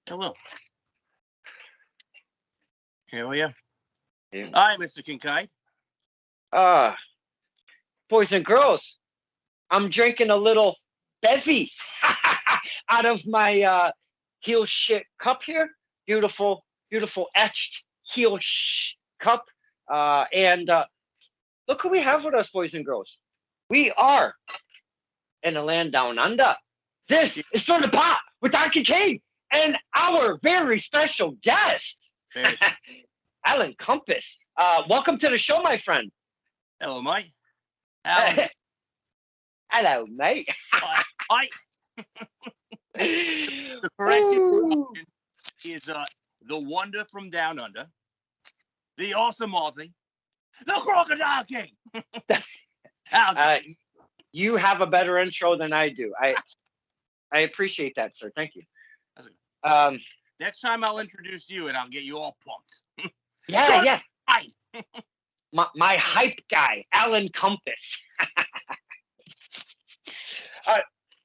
Hello. Here we are. Yeah. Hi, Mr. Kincaid. Uh, Boys and girls, I'm drinking a little bevy out of my heel shit cup here. Beautiful, beautiful etched heel cup. And look who we have with us, boys and girls. We are in a land down under. This is Stir the Pot with Donkey King and our very special guest, Very Alan Compass. Welcome to the show, my friend. Hello, mate. Alan. Hello, mate. Hi. The correct introduction is the wonder from down under, the awesome Aussie, the Crocodile King. You have a better intro than I do. I appreciate that, sir. Thank you. Next time I'll introduce you and I'll get you all pumped. Yeah. Hi. my hype guy, Alan Compass.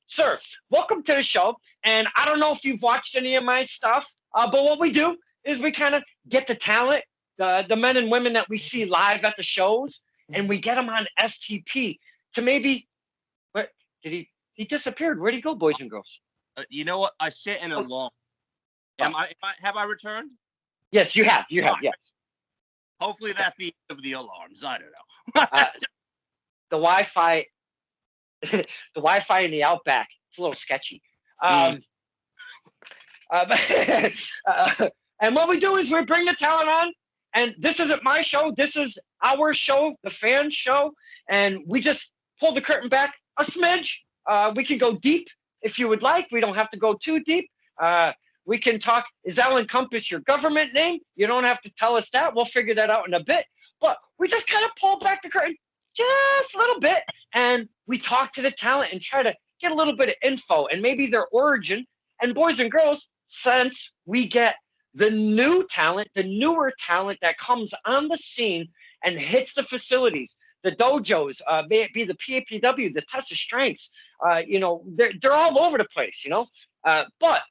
Sir, welcome to the show. And I don't know if you've watched any of my stuff, but what we do is we kind of get the talent, the men and women that we see live at the shows, and we get them on STP to maybe. Where did he disappeared? Where'd he go, boys and girls? You know what? I sit in a long. Have I returned? Yes, you have. You have. Right. Yes. Hopefully that's the end of the alarms. I don't know. The Wi-Fi, the Wi-Fi in the Outback, it's a little sketchy. And what we do is we bring the talent on, and this isn't my show. This is our show, the fan show, and we just pull the curtain back a smidge. We can go deep if you would like. We don't have to go too deep. We can talk, is Alan Compass your government name? You don't have to tell us that. We'll figure that out in a bit. But we just kind of pull back the curtain just a little bit, and we talk to the talent and try to get a little bit of info and maybe their origin. And boys and girls, since we get the new talent, the newer talent that comes on the scene and hits the facilities, the dojos, may it be the PAPW, the test of strengths, they're all over the place, but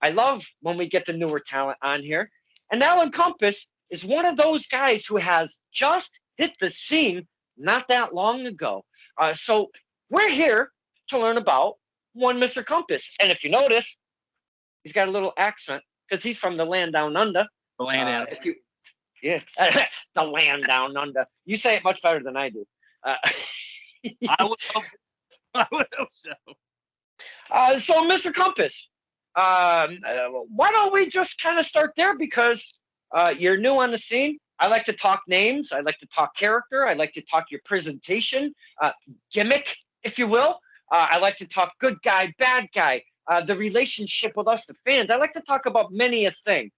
I love when we get the newer talent on here. And Alan Compass is one of those guys who has just hit the scene not that long ago. So we're here to learn about one Mr. Compass. And if you notice, he's got a little accent because he's from the land down under. The land down. The land down under. You say it much better than I do. I would hope so. So, Mr. Compass, why don't we just kind of start there, because you're new on the scene. I like to talk names. I like to talk character. I like to talk your presentation, gimmick, if you will. I like to talk good guy, bad guy, the relationship with us, the fans. I like to talk about many a thing.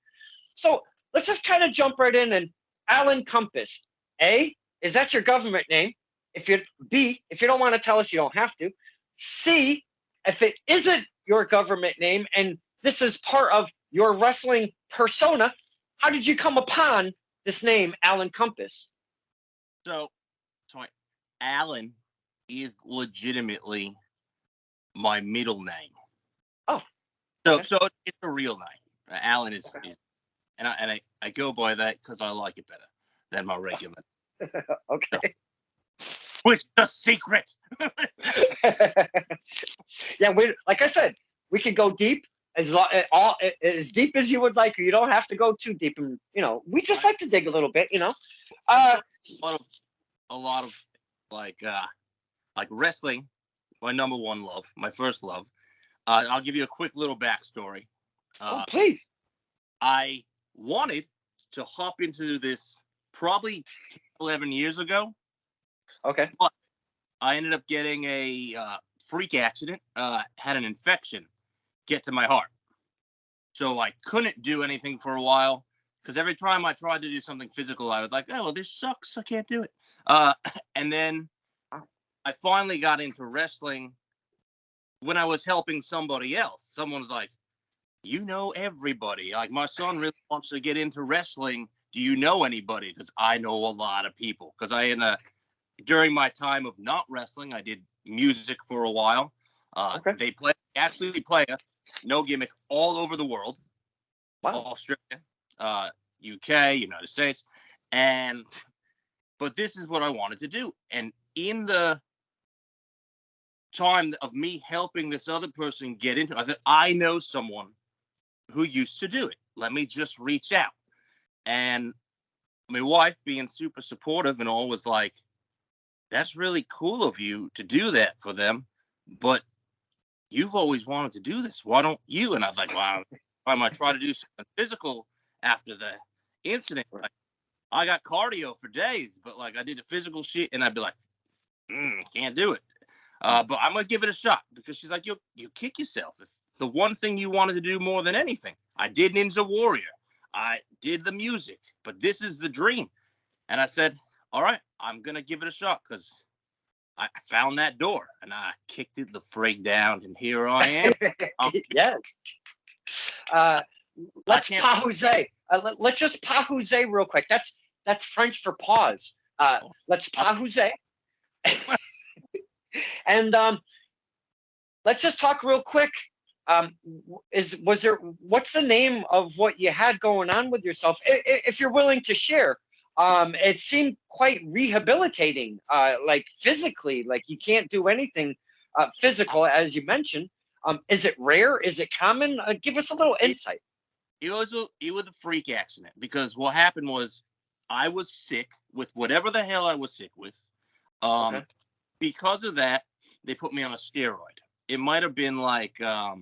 So let's just kind of jump right in. And Alan Compass, A, is that your government name? B, if you don't want to tell us, you don't have to. C, if it isn't your government name and this is part of your wrestling persona, how did you come upon this name, Alan Compass? So Alan is legitimately my middle name. Oh, okay. So it's a real name. Alan is, okay. And I go by that because I like it better than my regular. Okay. Which is the secret. Yeah, like I said, we can go deep as deep as you would like. You don't have to go too deep, and we just like to dig a little bit. A lot of like wrestling, my number one love, my first love. I'll give you a quick little backstory. Please. I wanted to hop into this probably 11 years ago. Okay. But I ended up getting a freak accident, had an infection get to my heart. So I couldn't do anything for a while because every time I tried to do something physical, I was like, oh, well, this sucks. I can't do it. And then I finally got into wrestling when I was helping somebody else. Someone was like, you know everybody. Like, my son really wants to get into wrestling. Do you know anybody? Because I know a lot of people. Because during my time of not wrestling, I did music for a while. Okay. They actually play us, no gimmick, all over the world. Wow. Australia, UK, United States, and but this is what I wanted to do. And in the time of me helping this other person get into it, I thought, I know someone who used to do it. Let me just reach out. And my wife, being super supportive and all, was like, that's really cool of you to do that for them, but you've always wanted to do this. Why don't you? And I was like, wow, I might try to do something physical after the incident. Like, I got cardio for days, but like I did the physical shit, and I'd be like, can't do it. But I'm gonna give it a shot, because she's like, you kick yourself. If the one thing you wanted to do more than anything, I did Ninja Warrior, I did the music, but this is the dream. And I said, all right, I'm gonna give it a shot, because I found that door and I kicked it the frig down, and here I am. Yes. Let's pause. Let's just pause real quick. That's French for pause. Let's pause. And let's just talk real quick. What's the name of what you had going on with yourself? If you're willing to share. It seemed quite rehabilitating, like physically, like you can't do anything physical, as you mentioned. Is it rare? Is it common? Give us a little insight. It was a freak accident, because what happened was I was sick with whatever the hell I was sick with. Okay. Because of that, they put me on a steroid. It might have been like a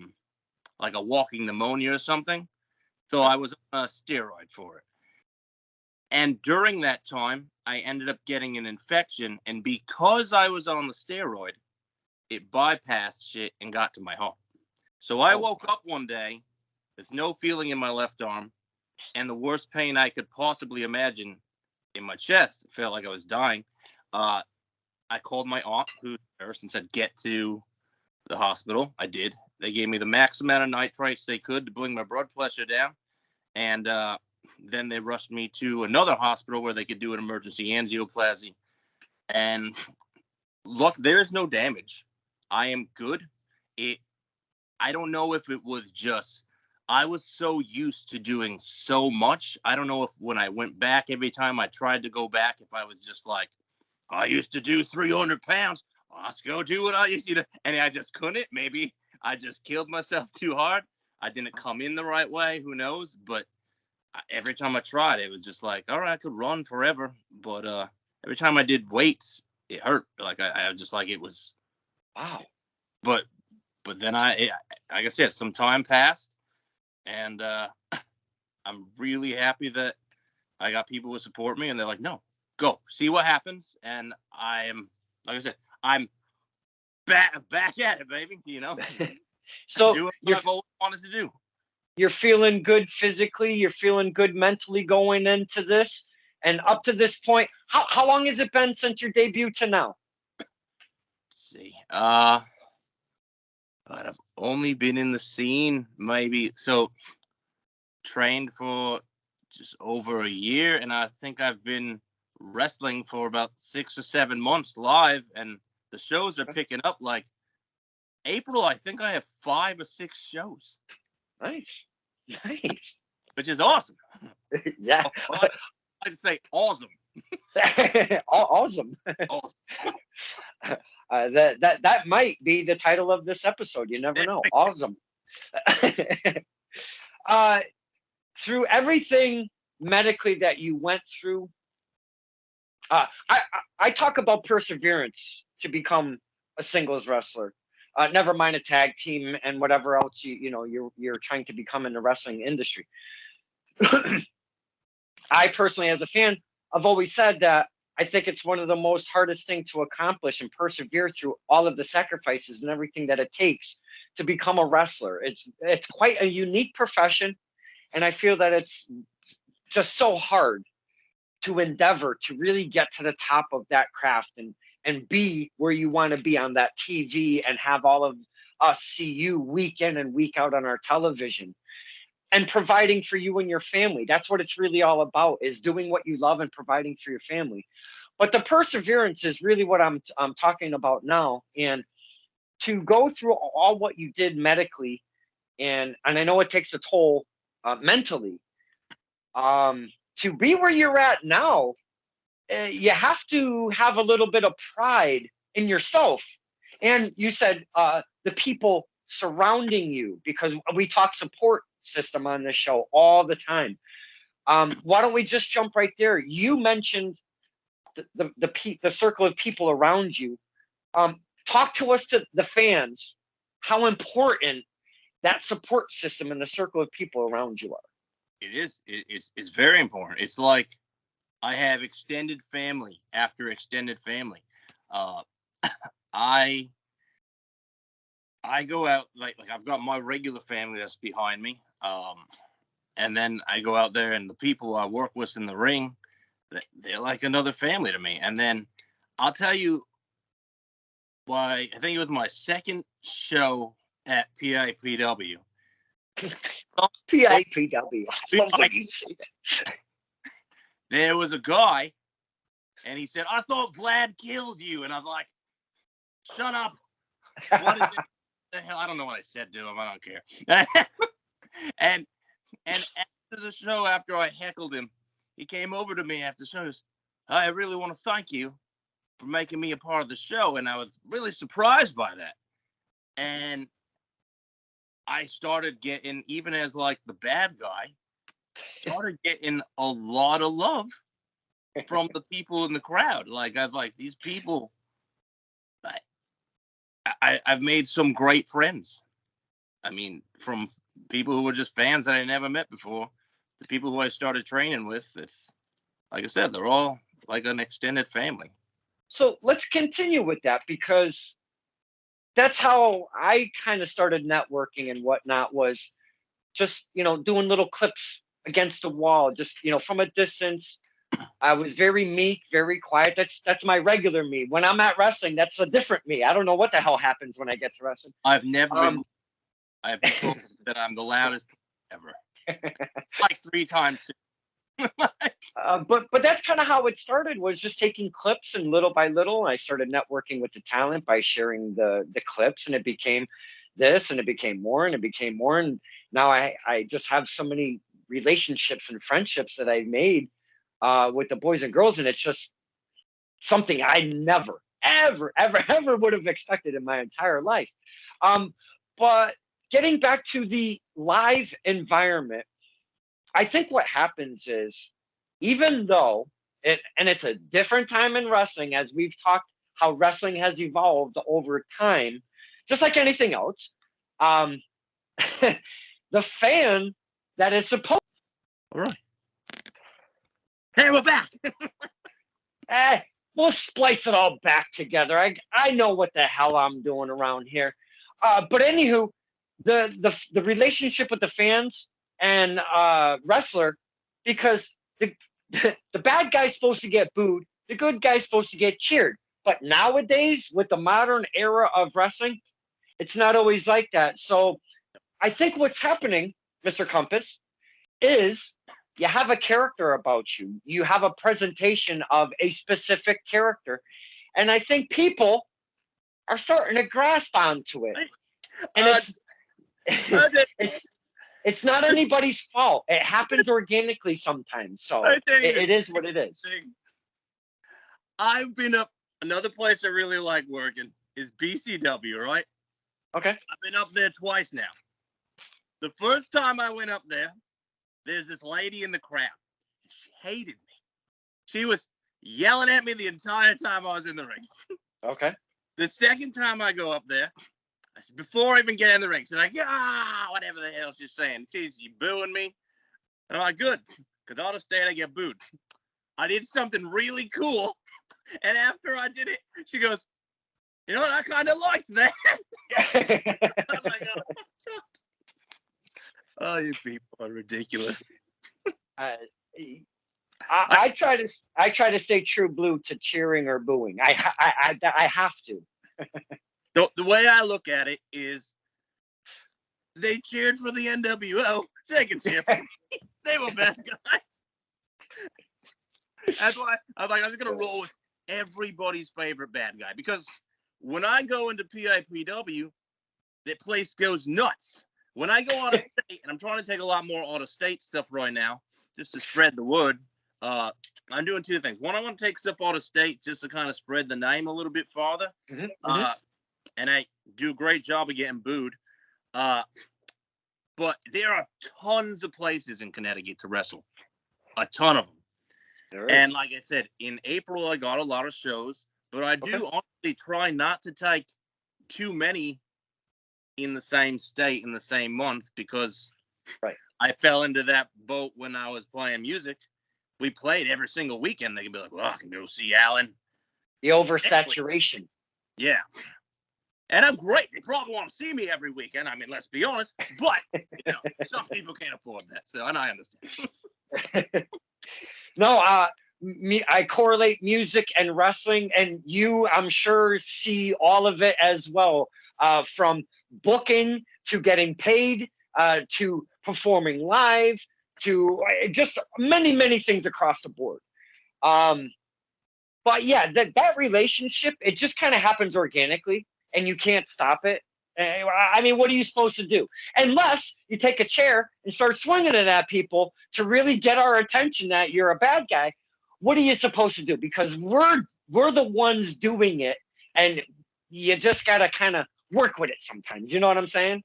walking pneumonia or something. So I was on a steroid for it. And during that time, I ended up getting an infection. And because I was on the steroid, it bypassed shit and got to my heart. So I woke up one day with no feeling in my left arm and the worst pain I could possibly imagine in my chest. It felt like I was dying. I called my aunt, who's a nurse, and said, get to the hospital. I did. They gave me the max amount of nitrates they could to bring my blood pressure down. And then they rushed me to another hospital where they could do an emergency angioplasty. And look, there is no damage. I am good. I don't know if it was just, I was so used to doing so much. I don't know if when I went back, every time I tried to go back, if I was just like, I used to do 300 pounds. Let's go do what I used to do. And I just couldn't. Maybe I just killed myself too hard. I didn't come in the right way. Who knows? But every time I tried, it was just like, all right, I could run forever. But every time I did weights, it hurt. Like I was just like, it was, wow. But then like I said, some time passed, and I'm really happy that I got people who support me, and they're like, no, go see what happens. And I am, like I said, I'm back at it, baby. So doing what I've always wanted to do. You're feeling good physically. You're feeling good mentally going into this, and up to this point, how long has it been since your debut to now? Let's see, but I've only been in the scene maybe trained for just over a year, and I think I've been wrestling for about 6 or 7 months live, and the shows are picking up. Like April, I think I have 5 or 6 shows. Nice. Which is awesome. Yeah. I like to say awesome. Awesome. That might be the title of this episode. You never know. Awesome. Through everything medically that you went through, I talk about perseverance to become a singles wrestler. Never mind a tag team and whatever else you're trying to become in the wrestling industry. I personally, as a fan, I've always said that I think it's one of the most hardest thing to accomplish and persevere through all of the sacrifices and everything that it takes to become a wrestler. It's quite a unique profession, and I feel that it's just so hard to endeavor to really get to the top of that craft and be where you want to be on that TV and have all of us see you week in and week out on our television and providing for you and your family. That's what it's really all about, is doing what you love and providing for your family. But the perseverance is really what I'm talking about now. And to go through all what you did medically, and I know it takes a toll mentally. To be where you're at now, you have to have a little bit of pride in yourself. And you said the people surrounding you, because we talk support system on this show all the time. Why don't we just jump right there? You mentioned the circle of people around you. Talk to us, to the fans, how important that support system and the circle of people around you are. It is. It's very important. It's like I have extended family after extended family. Uh, I go out like I've got my regular family that's behind me, and then I go out there and the people I work with in the ring, they're like another family to me. And then I'll tell you why. I think it was my second show at PIPW. PIPW. I love when you say that. There was a guy, and he said, "I thought Vlad killed you," and I'm like, "Shut up! What is it? The hell? I don't know what I said to him. I don't care." and after the show, after I heckled him, he came over to me after the show. And goes, "I really want to thank you for making me a part of the show," and I was really surprised by that. And I started getting, even as like the bad guy, started getting a lot of love from the people in the crowd. Like I've like these people. I've made some great friends. I mean, from people who were just fans that I never met before, the people who I started training with. It's like I said, they're all like an extended family. So let's continue with that, because that's how I kind of started networking and whatnot, was just, doing little clips against the wall, just, from a distance. I was very meek, very quiet. That's my regular me. When I'm at wrestling, that's a different me. I don't know what the hell happens when I get to wrestling. I've never been. I've been told that I'm the loudest ever, like 3 times. But that's kind of how it started, was just taking clips, and little by little I started networking with the talent by sharing the clips, and it became this, and it became more, and it became more, and now I just have so many relationships and friendships that I made with the boys and girls, and it's just something I never ever ever ever would have expected in my entire life. But getting back to the live environment, I think what happens is, even though it's a different time in wrestling, as we've talked how wrestling has evolved over time, just like anything else, um, the fan that is supposed. All right. Hey, we're back. We'll splice it all back together. I know what the hell I'm doing around here. But anywho, the relationship with the fans and wrestler, because the bad guy's supposed to get booed, the good guy's supposed to get cheered. But nowadays, with the modern era of wrestling, it's not always like that. So I think what's happening, Mr. Compass, is you have a character about you. You have a presentation of a specific character. And I think people are starting to grasp onto it. And it's not anybody's fault. It happens organically sometimes. So it is what it is. I've been up, another place I really like working is BCW, right? Okay. I've been up there twice now. The first time I went up there, there's this lady in the crowd. She hated me. She was yelling at me the entire time I was in the ring. Okay. The second time I go up there, I said, before I even get in the ring, she's like, yeah, whatever the hell she's saying. She's booing me. And I'm like, good, because I'll just stay and I get booed. I did something really cool. And after I did it, she goes, you know what? I kind of liked that. I was like, oh, God. Oh, you people are ridiculous. I try to stay true blue to cheering or booing. I have to. The way I look at it is, they cheered for the NWO. They can cheer for me. They were bad guys. That's why I was like, I'm just gonna roll with everybody's favorite bad guy, because when I go into PIPW, the place goes nuts. when I go out of state, and I'm trying to take a lot more out of state stuff right now, just to spread the word. I'm doing two things. One, I want to take stuff out of state just to kind of spread the name a little bit farther. And I do a great job of getting booed. But there are tons of places in Connecticut to wrestle. A ton of them. And like I said, in April, I got a lot of shows. But I do honestly try not to take too many in the same state in the same month, because I fell into that boat when I was playing music. We played every single weekend. They could be like, well, I can go see Alan. The oversaturation. Yeah. And I'm great. They probably want to see me every weekend. I mean, let's be honest. But, some people can't afford that. So, and I understand. No, I correlate music and wrestling, and you, I'm sure, see all of it as well, from booking to getting paid, to performing live, to just many, many things across the board. But yeah, that relationship, it just kind of happens organically, and you can't stop it. I mean, what are you supposed to do? Unless you take a chair and start swinging it at people to really get our attention that you're a bad guy. What are you supposed to do? Because we're the ones doing it, and you just got to kind of work with it sometimes. You know what I'm saying?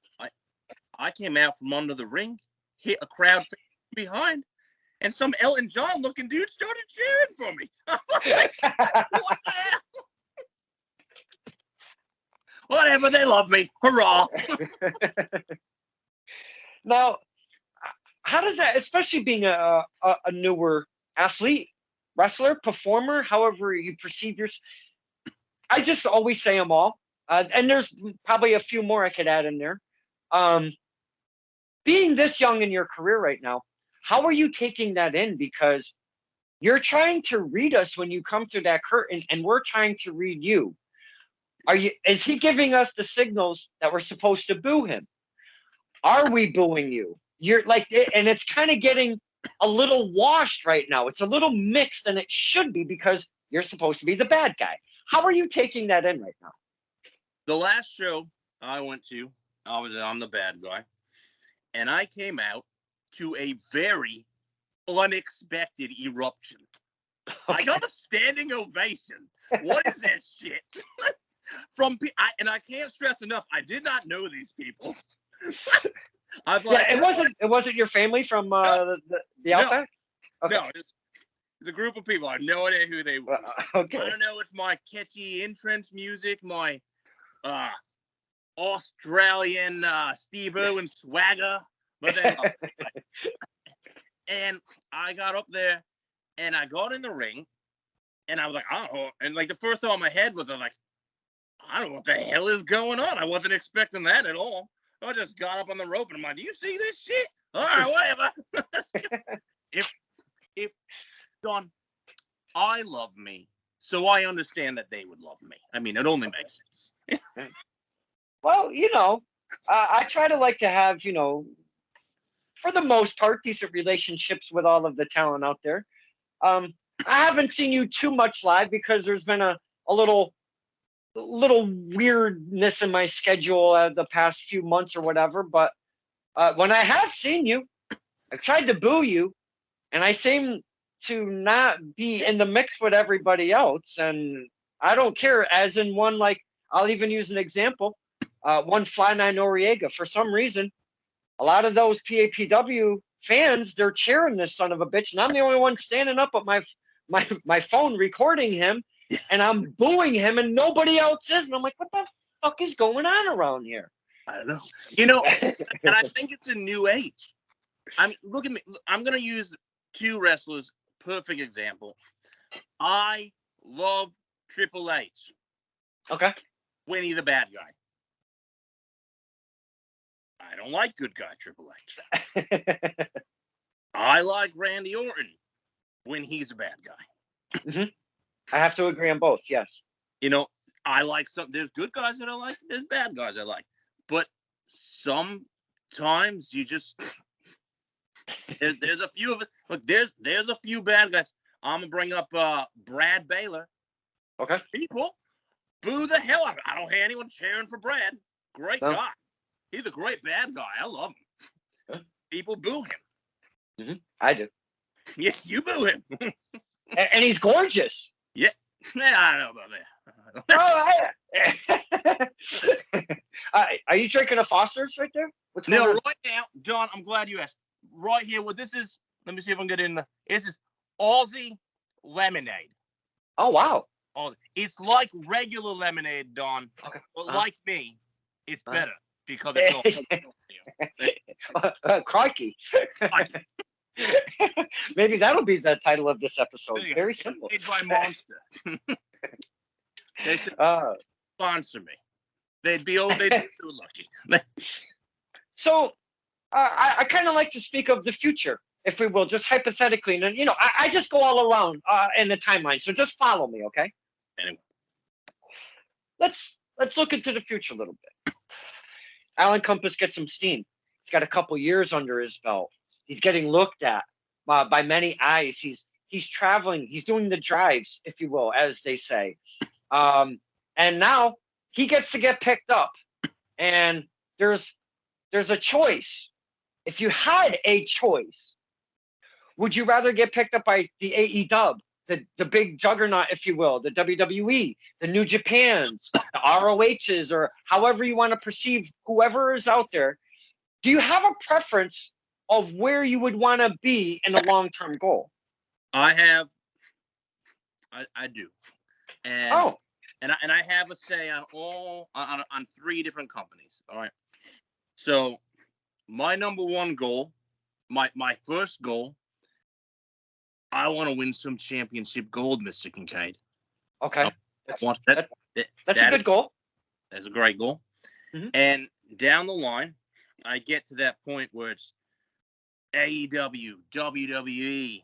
I came out from under the ring, hit a crowd behind, and some Elton John looking dude started cheering for me. What the hell? Whatever, they love me. Hurrah. Now, how does that, especially being a newer athlete, wrestler, performer, however you perceive yourself, I just always say them all. And there's probably a few more I could add in there. Being this young in your career right now, how are you taking that in? Because you're trying to read us when you come through that curtain, and we're trying to read you. Is he giving us the signals that we're supposed to boo him? Are we booing you? You're like, and it's kind of getting a little washed right now. It's a little mixed, and it should be, because you're supposed to be the bad guy. How are you taking that in right now? The last show I went to, I'm the bad guy, and I came out to a very unexpected eruption. I got a standing ovation. What is that shit? And I can't stress enough, I did not know these people. It wasn't your family from the Outback? Okay. No, it's a group of people. I have no idea who they were. Okay. I don't know if my catchy entrance music, my Australian Steve-O and swagger, but then and I got up there and I got in the ring and I was like, oh, and like the first thought in my head was like, I don't know what the hell is going on. I wasn't expecting that at all. I just got up on the rope and I'm like, do you see this shit? All right, whatever. if Don, I love me, so I understand that they would love me. I mean, it only makes sense. Well, I try to like to have, for the most part, decent relationships with all of the talent out there. I haven't seen you too much live because there's been a little weirdness in my schedule the past few months or whatever. But when I have seen you, I've tried to boo you, and I seem to not be in the mix with everybody else. And I don't care, as in one, like, I'll even use an example. One Fly9 Noriega, for some reason, a lot of those PAPW fans, they're cheering this son of a bitch, and I'm the only one standing up at my phone recording him, and I'm booing him, and nobody else is. And I'm like, what the fuck is going on around here? I don't know. And I think it's a new age. I mean, look at me. I'm going to use two wrestlers, perfect example. I love Triple H. Okay. When he's the bad guy. I don't like good guy Triple H. I like Randy Orton when he's a bad guy. Mm-hmm. I have to agree on both, yes. I like there's good guys that I like, there's bad guys I like. But sometimes you just there's a few of it. Look, there's a few bad guys. I'm gonna bring up Brad Baylor. Okay. People boo the hell out of it. I don't hear anyone cheering for Brad. Great guy. He's a great bad guy. I love him. Huh? People boo him. Mm-hmm. I do. Yeah, you boo him. And he's gorgeous. Yeah. I don't know about that. Are you drinking a Foster's right there? What's going No, on? right now, John, I'm glad you asked. Right here, what this is, let me see if I can get in the, this is Aussie lemonade. Oh, wow. It's like regular lemonade, Don, Okay. but like me, it's better because it's all. Crickey. Maybe that'll be the title of this episode. Very simple. Made by Monster. They should sponsor me. They'd be so lucky. So I kind of like to speak of the future, if we will, just hypothetically. And, I just go all around in the timeline. So just follow me, okay? Anyway. Let's look into the future a little bit. Alan Compass gets some steam. He's got a couple years under his belt. He's getting looked at by many eyes. He's traveling. He's doing the drives, if you will, as they say. And now he gets to get picked up. And there's a choice. If you had a choice, would you rather get picked up by the AEW, the big juggernaut, if you will, the WWE, the New Japans, the ROHs, or however you want to perceive whoever is out there? Do you have a preference of where you would want to be in a long-term goal? I have. I do. And and I have a say on on 3 different companies. All right. So my number one goal, my first goal, I want to win some championship gold, Mr. Kincaid. Okay. That's a good goal. That's a great goal. Mm-hmm. And down the line, I get to that point where it's AEW, WWE,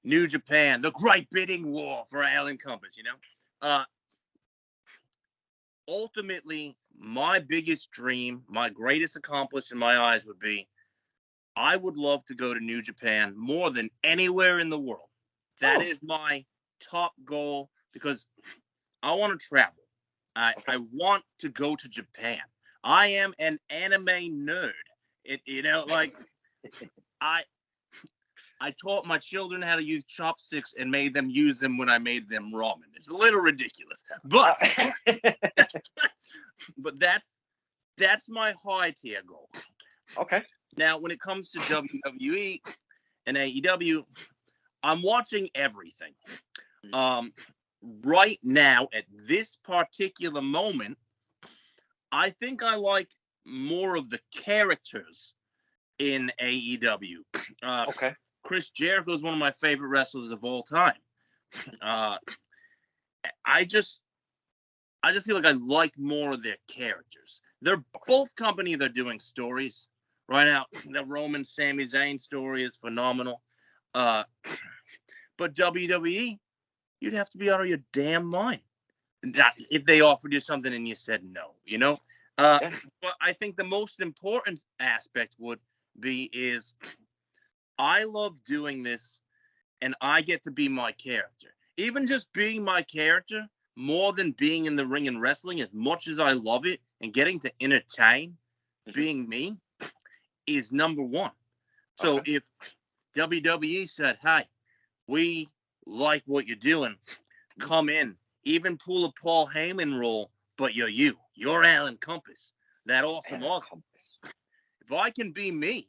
New Japan, the great bidding war for Alan Compass, ultimately, my biggest dream, my greatest accomplishment in my eyes would be, I would love to go to New Japan more than anywhere in the world. That is my top goal because I want to travel. I want to go to Japan. I am an anime nerd. I taught my children how to use chopsticks and made them use them when I made them ramen. It's a little ridiculous, but but that's my high tier goal. Okay. Now, when it comes to WWE and AEW, I'm watching everything. Right now, at this particular moment, I think I like more of the characters in AEW. Okay. Chris Jericho is one of my favorite wrestlers of all time. I just feel like I like more of their characters. They're both companies. They're doing stories right now. The Roman Sami Zayn story is phenomenal. But WWE, you'd have to be out of your damn mind if they offered you something and you said no. But I think the most important aspect would be is I love doing this and I get to be my character. Even just being my character, more than being in the ring and wrestling, as much as I love it and getting to entertain, being me is number one. So if WWE said, hey, we like what you're doing, come in, even pull a Paul Heyman role, but you're Alan Compass, that awesome Compass. If I can be me,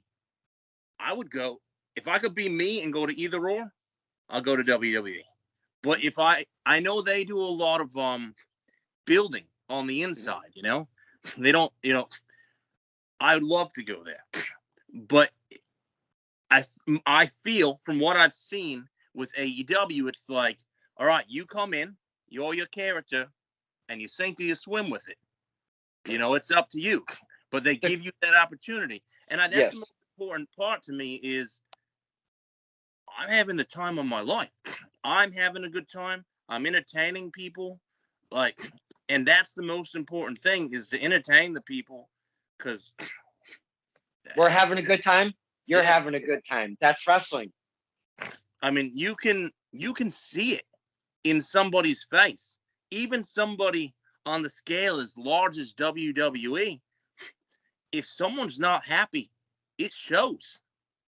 I would go. If I could be me and go to either or, I'll go to WWE. But if I know they do a lot of building on the inside, they don't, I would love to go there. But I feel from what I've seen with AEW, it's like, all right, you come in, you're your character, and you sink or you swim with it. It's up to you. But they give you that opportunity. And that's the most important part to me is I'm having the time of my life. I'm having a good time. I'm entertaining people. And that's the most important thing is to entertain the people because we're having a good time. You're having a good time. That's wrestling. I mean, you can see it in somebody's face. Even somebody on the scale as large as WWE, if someone's not happy, it shows.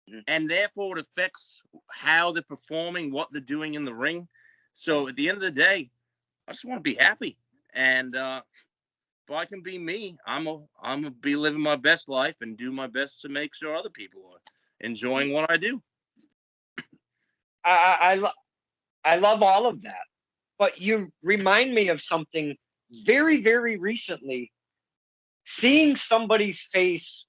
Mhm. And therefore it affects how they're performing, what they're doing in the ring. So at the end of the day, I just want to be happy. And if I can be me, I'm gonna be living my best life and do my best to make sure other people are enjoying what I do. I love all of that, but you remind me of something very, very recently. Seeing somebody's face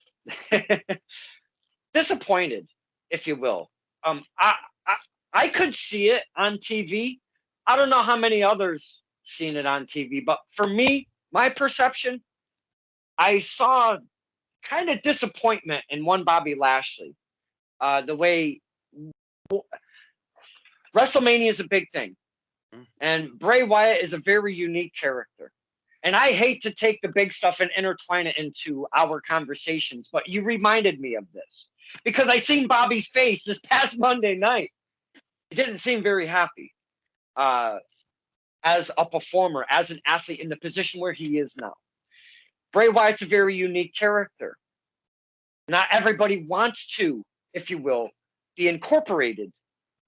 disappointed, if you will. Um, I, I I could see it on TV. I don't know how many others seen it on TV, but for me, my perception, I saw kind of disappointment in one Bobby Lashley. The way WrestleMania is a big thing, Mm. and Bray Wyatt is a very unique character. And I hate to take the big stuff and intertwine it into our conversations, but you reminded me of this because I seen Bobby's face this past Monday night. He didn't seem very happy uh, as a performer, as an athlete in the position where he is now. Bray Wyatt's a very unique character. Not everybody wants to, if you will, be incorporated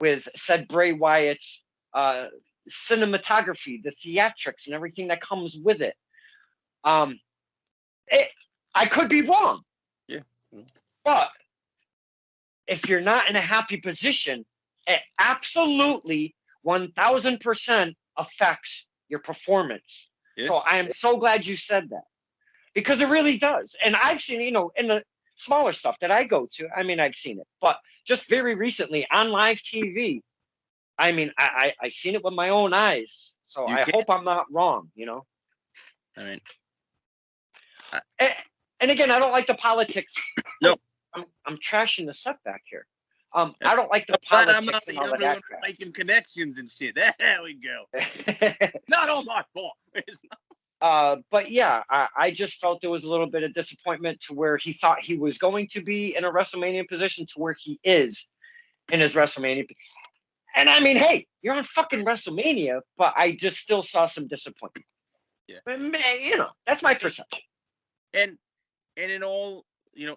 with said Bray Wyatt's uh, cinematography, the theatrics, and everything that comes with it. Um, it, I could be wrong, Yeah. but if you're not in a happy position, it absolutely 1000% affects your performance. Yeah. So I am so glad you said that because it really does. And I've seen, in the smaller stuff that I go to, I mean, I've seen it, but just very recently on live TV, I mean, I've seen it with my own eyes. So You I can. hope I'm not wrong, I mean, And, and again, I don't like the politics. no. I'm trashing the setback here. I'm I don't like the glad I'm not politics the and all of only one that crap. making connections and shit. There we go. Not all my fault. It's But yeah, I just felt there was a little bit of disappointment to where he thought he was going to be in a WrestleMania position to where he is in his WrestleMania. And I mean, hey, you're on fucking WrestleMania, but I just still saw some disappointment. Yeah. But man, that's my perception. and in all,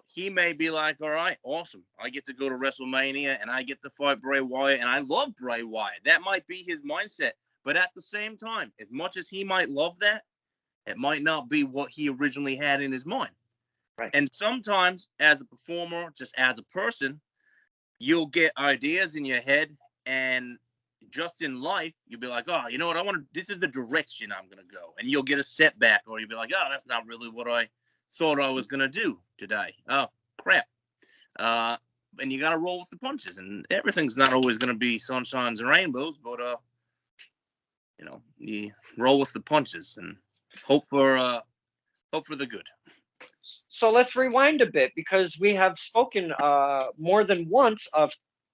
he may be like, all right, awesome. I get to go to WrestleMania and I get to fight Bray Wyatt, and I love Bray Wyatt. That might be his mindset. But at the same time, as much as he might love that, it might not be what he originally had in his mind. Right. And sometimes, as a performer, just as a person, you'll get ideas in your head, and just in life, you'll be like, oh, you know what? this is the direction I'm going to go. And you'll get a setback, or you'll be like, oh, that's not really what I thought I was going to do today. Oh, crap. And you got to roll with the punches, and everything's not always going to be sunshines and rainbows, but, you roll with the punches and hope for the good. So let's rewind a bit because we have spoken more than once of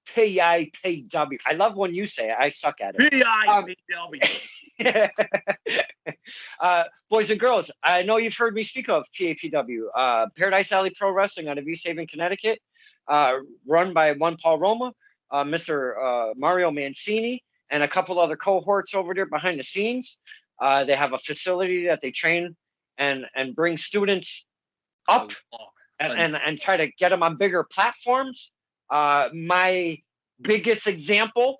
PIPW. I love when you say it. I suck at it. PIPW. Boys and girls, I know you've heard me speak of PAPW, Paradise Alley Pro Wrestling out of East Haven, Connecticut, run by one Paul Roma, Mr. Mario Mancini, and a couple other cohorts over there behind the scenes. They have a facility that they train and bring students up and try to get them on bigger platforms. My biggest example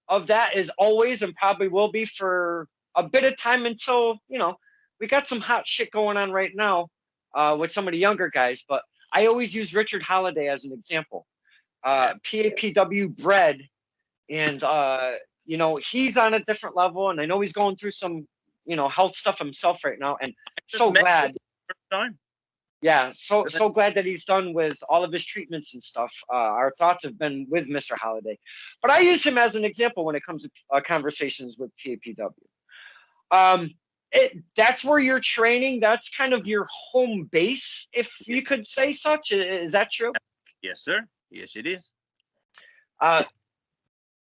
of that is always and probably will be for a bit of time until, we got some hot shit going on right now with some of the younger guys, but I always use Richard Holiday as an example. PAPW bred, and he's on a different level, and I know he's going through some, health stuff himself right now, and so glad. Yeah, so glad that he's done with all of his treatments and stuff. Our thoughts have been with Mr. Holiday, but I use him as an example when it comes to conversations with PAPW. That's where you're training. That's kind of your home base, if you could say such. Is that true? Yes, sir. Yes, it is.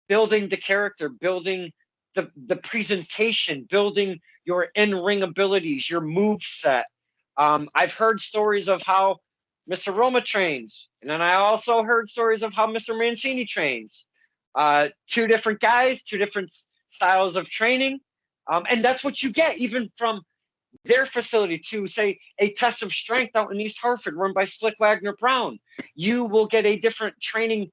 Building the character, building the presentation, building your in-ring abilities, your move set. I've heard stories of how Mr. Roma trains, and then I also heard stories of how Mr. Mancini trains. Two different guys, two different styles of training, and that's what you get even from their facility to, say, a test of strength out in East Hartford run by Slick Wagner Brown. You will get a different training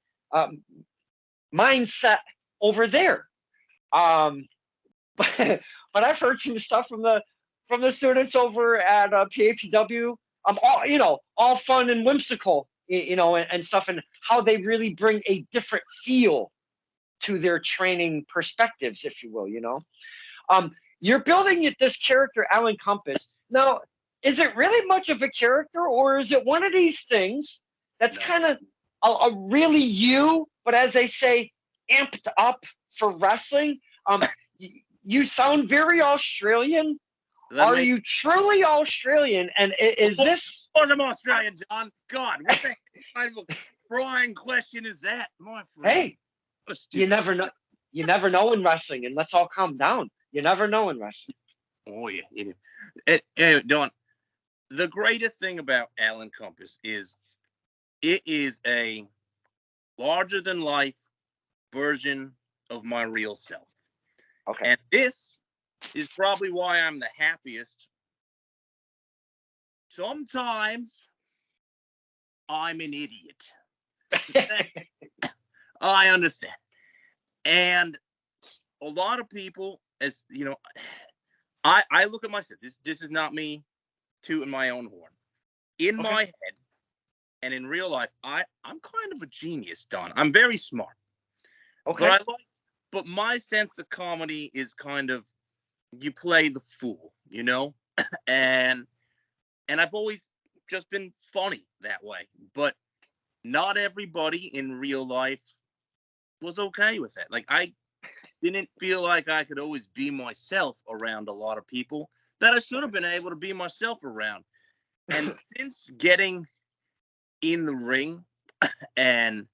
mindset over there. But I've heard some stuff from the students over at PAPW. All fun and whimsical, and stuff, and how they really bring a different feel to their training perspectives, if you will. You're building this character, Alan Compass. Now, is it really much of a character, or is it one of these things that's kind of a really you, but as they say, amped up for wrestling? You sound very Australian. Are you truly Australian? And is this? Of course I'm Australian, John. God, what the kind of a frying question is that, my friend? Hey, you never know. You never know in wrestling, and let's all calm down. You never know in wrestling. Oh yeah. Anyway, Don, the greatest thing about Alan Compass is it is a larger than life version of my real self. Okay. And this is probably why I'm the happiest. Sometimes I'm an idiot. I understand. And a lot of people, as you know, I look at myself. This is not me tooting my own horn. In my head and in real life, I'm kind of a genius, Don. I'm very smart. Okay. But my sense of comedy is kind of, you play the fool, and I've always just been funny that way. But not everybody in real life was okay with that. Like, I didn't feel like I could always be myself around a lot of people that I should have been able to be myself around. And since getting in the ring and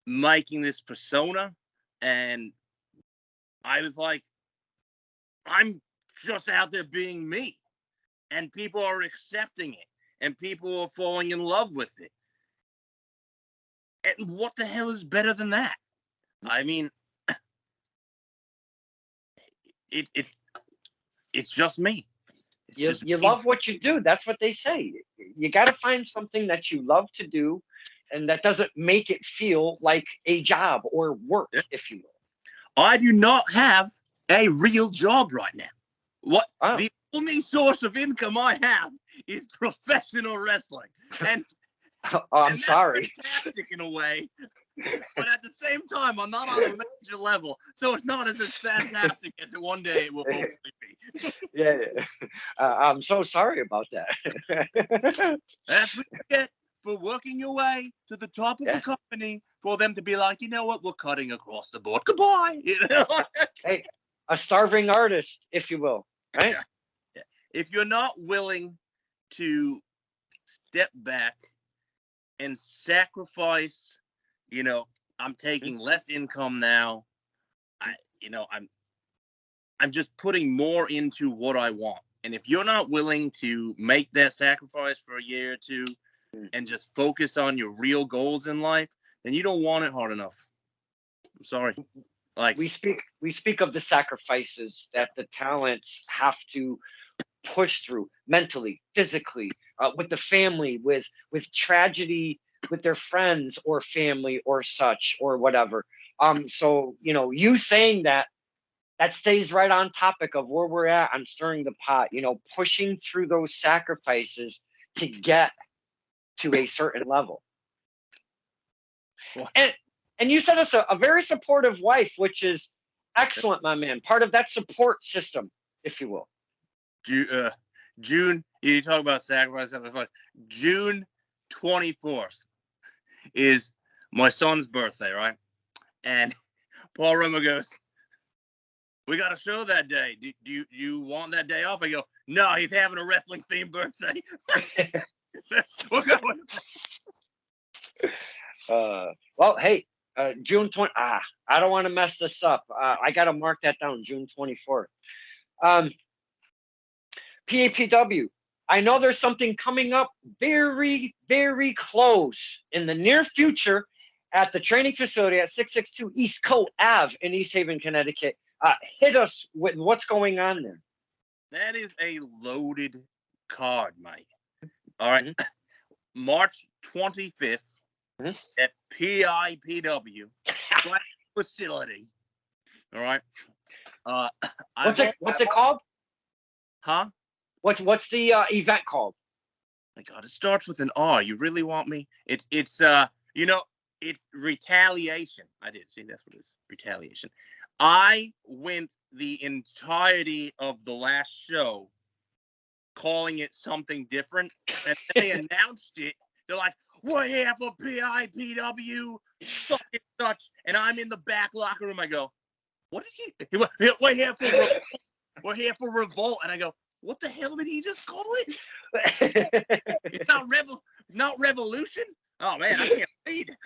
making this persona, and I was like, I'm just out there being me, and people are accepting it, and people are falling in love with it. And what the hell is better than that? I mean, it's just me. You love what you do. That's what they say. You got to find something that you love to do, and that doesn't make it feel like a job or work, if you will. I do not have a real job right now. The only source of income I have is professional wrestling, and I'm and sorry. That's fantastic in a way, but at the same time, I'm not on a major level, so it's not as fantastic as it one day it will hopefully be. Yeah. I'm so sorry about that. That's what you get for working your way to the top of a company, for them to be like, you know what, we're cutting across the board. Goodbye. Hey, a starving artist, if you will, right? Yeah. If you're not willing to step back and sacrifice, I'm taking less income now. I'm just putting more into what I want. And if you're not willing to make that sacrifice for a year or two and just focus on your real goals in life, then you don't want it hard enough. I'm sorry. Like, we speak of the sacrifices that the talents have to push through mentally, physically, with the family, with tragedy, with their friends or family or such or whatever. So you saying that stays right on topic of where we're at on stirring the pot. Pushing through those sacrifices to get to a certain level. And you sent us a very supportive wife, which is excellent, my man. Part of that support system, if you will. June, you talk about sacrifice. June 24th is my son's birthday, right? And Paul Roma goes, we got a show that day. Do you want that day off? I go, no, he's having a wrestling themed birthday. We're going. Well, hey, June 20. I don't want to mess this up. I got to mark that down. June 24th. PAPW. I know there's something coming up very, very close in the near future at the training facility at 662 East Coast Ave in East Haven, Connecticut. Hit us with what's going on there. That is a loaded card, mate. All right. March 25th at PIPW facility. All right. What's it called? Huh? What's the event called? My God, it starts with an R. You really want me? It's it's retaliation. I did see that's what it is. Retaliation. I went the entirety of the last show calling it something different, and they announced it. They're like, "We're here for PIPW, such and such," and I'm in the back locker room. I go, "What did he? We're here for we're here for revolt," and I go, "What the hell did he just call it? It's not revolution." Oh man, I can't read.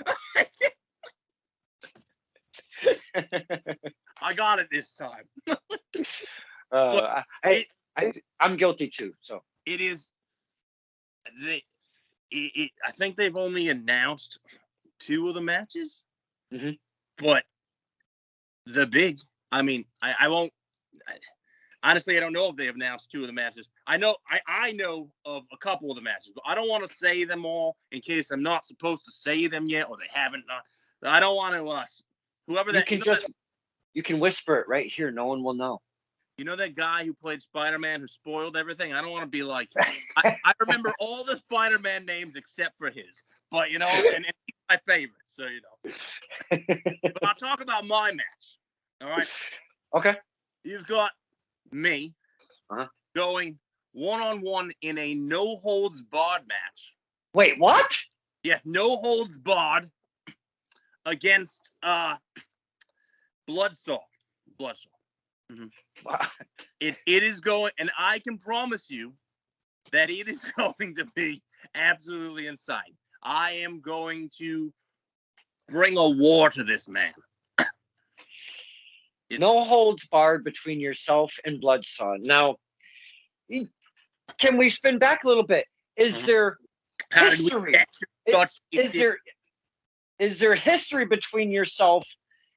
I got it this time. I'm guilty too. So it is. I think they've only announced 2 of the matches, but the big. I mean, I won't. Honestly, I don't know if they have announced 2 of the matches. I know of a couple of the matches, but I don't want to say them all in case I'm not supposed to say them yet, or they haven't. I don't want to. Whoever that you can whisper it right here. No one will know. You know that guy who played Spider-Man who spoiled everything? I don't want to be like I remember all the Spider-Man names except for his. But and he's my favorite, so But I'll talk about my match. All right. Okay. You've got me going 1-on-1 in a no-holds-barred match. Wait, what? Yeah, no-holds-barred against Bloodsaw. It is going, and I can promise you that it is going to be absolutely insane. I am going to bring a war to this man. No holds barred between yourself and Bloodsaw. Now, can we spin back a little bit? Is there history? Is there history between yourself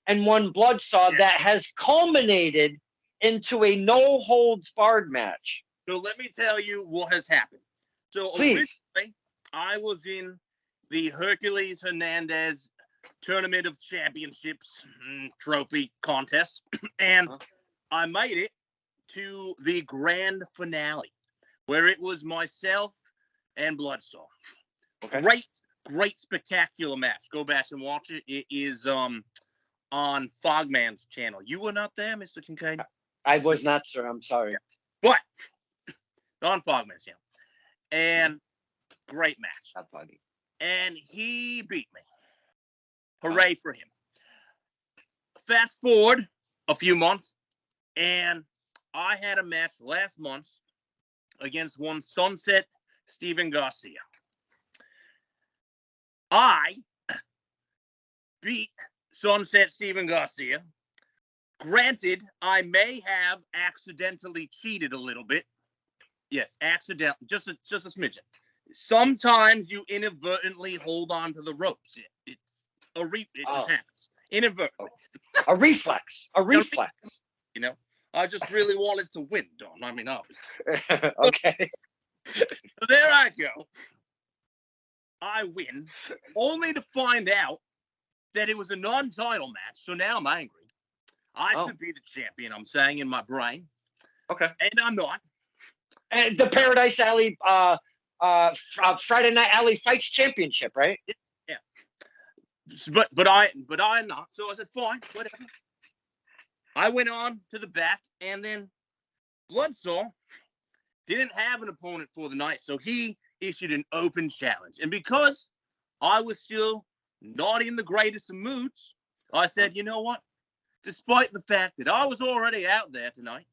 and one Bloodsaw that has culminated into a no holds barred match? So let me tell you what has happened. So originally, I was in the Hercules Hernandez Tournament of Championships trophy contest, and I made it to the grand finale, where it was myself and Bloodsaw. Okay. Great, spectacular match. Go back and watch it. It is on Fogman's channel. You were not there, Mr. Kincaid? I was not, sir. I'm sorry. But on Fogman's channel. And great match. Not funny. And he beat me. Hooray for him. Fast forward a few months, and I had a match last month against one Sunset Steven Garcia. I beat Sunset Steven Garcia. Granted, I may have accidentally cheated a little bit. Yes, accidentally, just a smidgen. Sometimes you inadvertently hold on to the ropes. It just happens inadvertently. A reflex. I just really wanted to win, Don. I mean, obviously. Okay. So there I go. I win, only to find out that it was a non-title match. So now I'm angry. I should be the champion, I'm saying in my brain. Okay. And I'm not. And the Paradise Alley Friday Night Alley Fights Championship, right? Yeah. But I'm not. So I said, fine, whatever. I went on to the back, and then Bloodsaw didn't have an opponent for the night, so he issued an open challenge. And because I was still not in the greatest of moods, I said, you know what? Despite the fact that I was already out there tonight,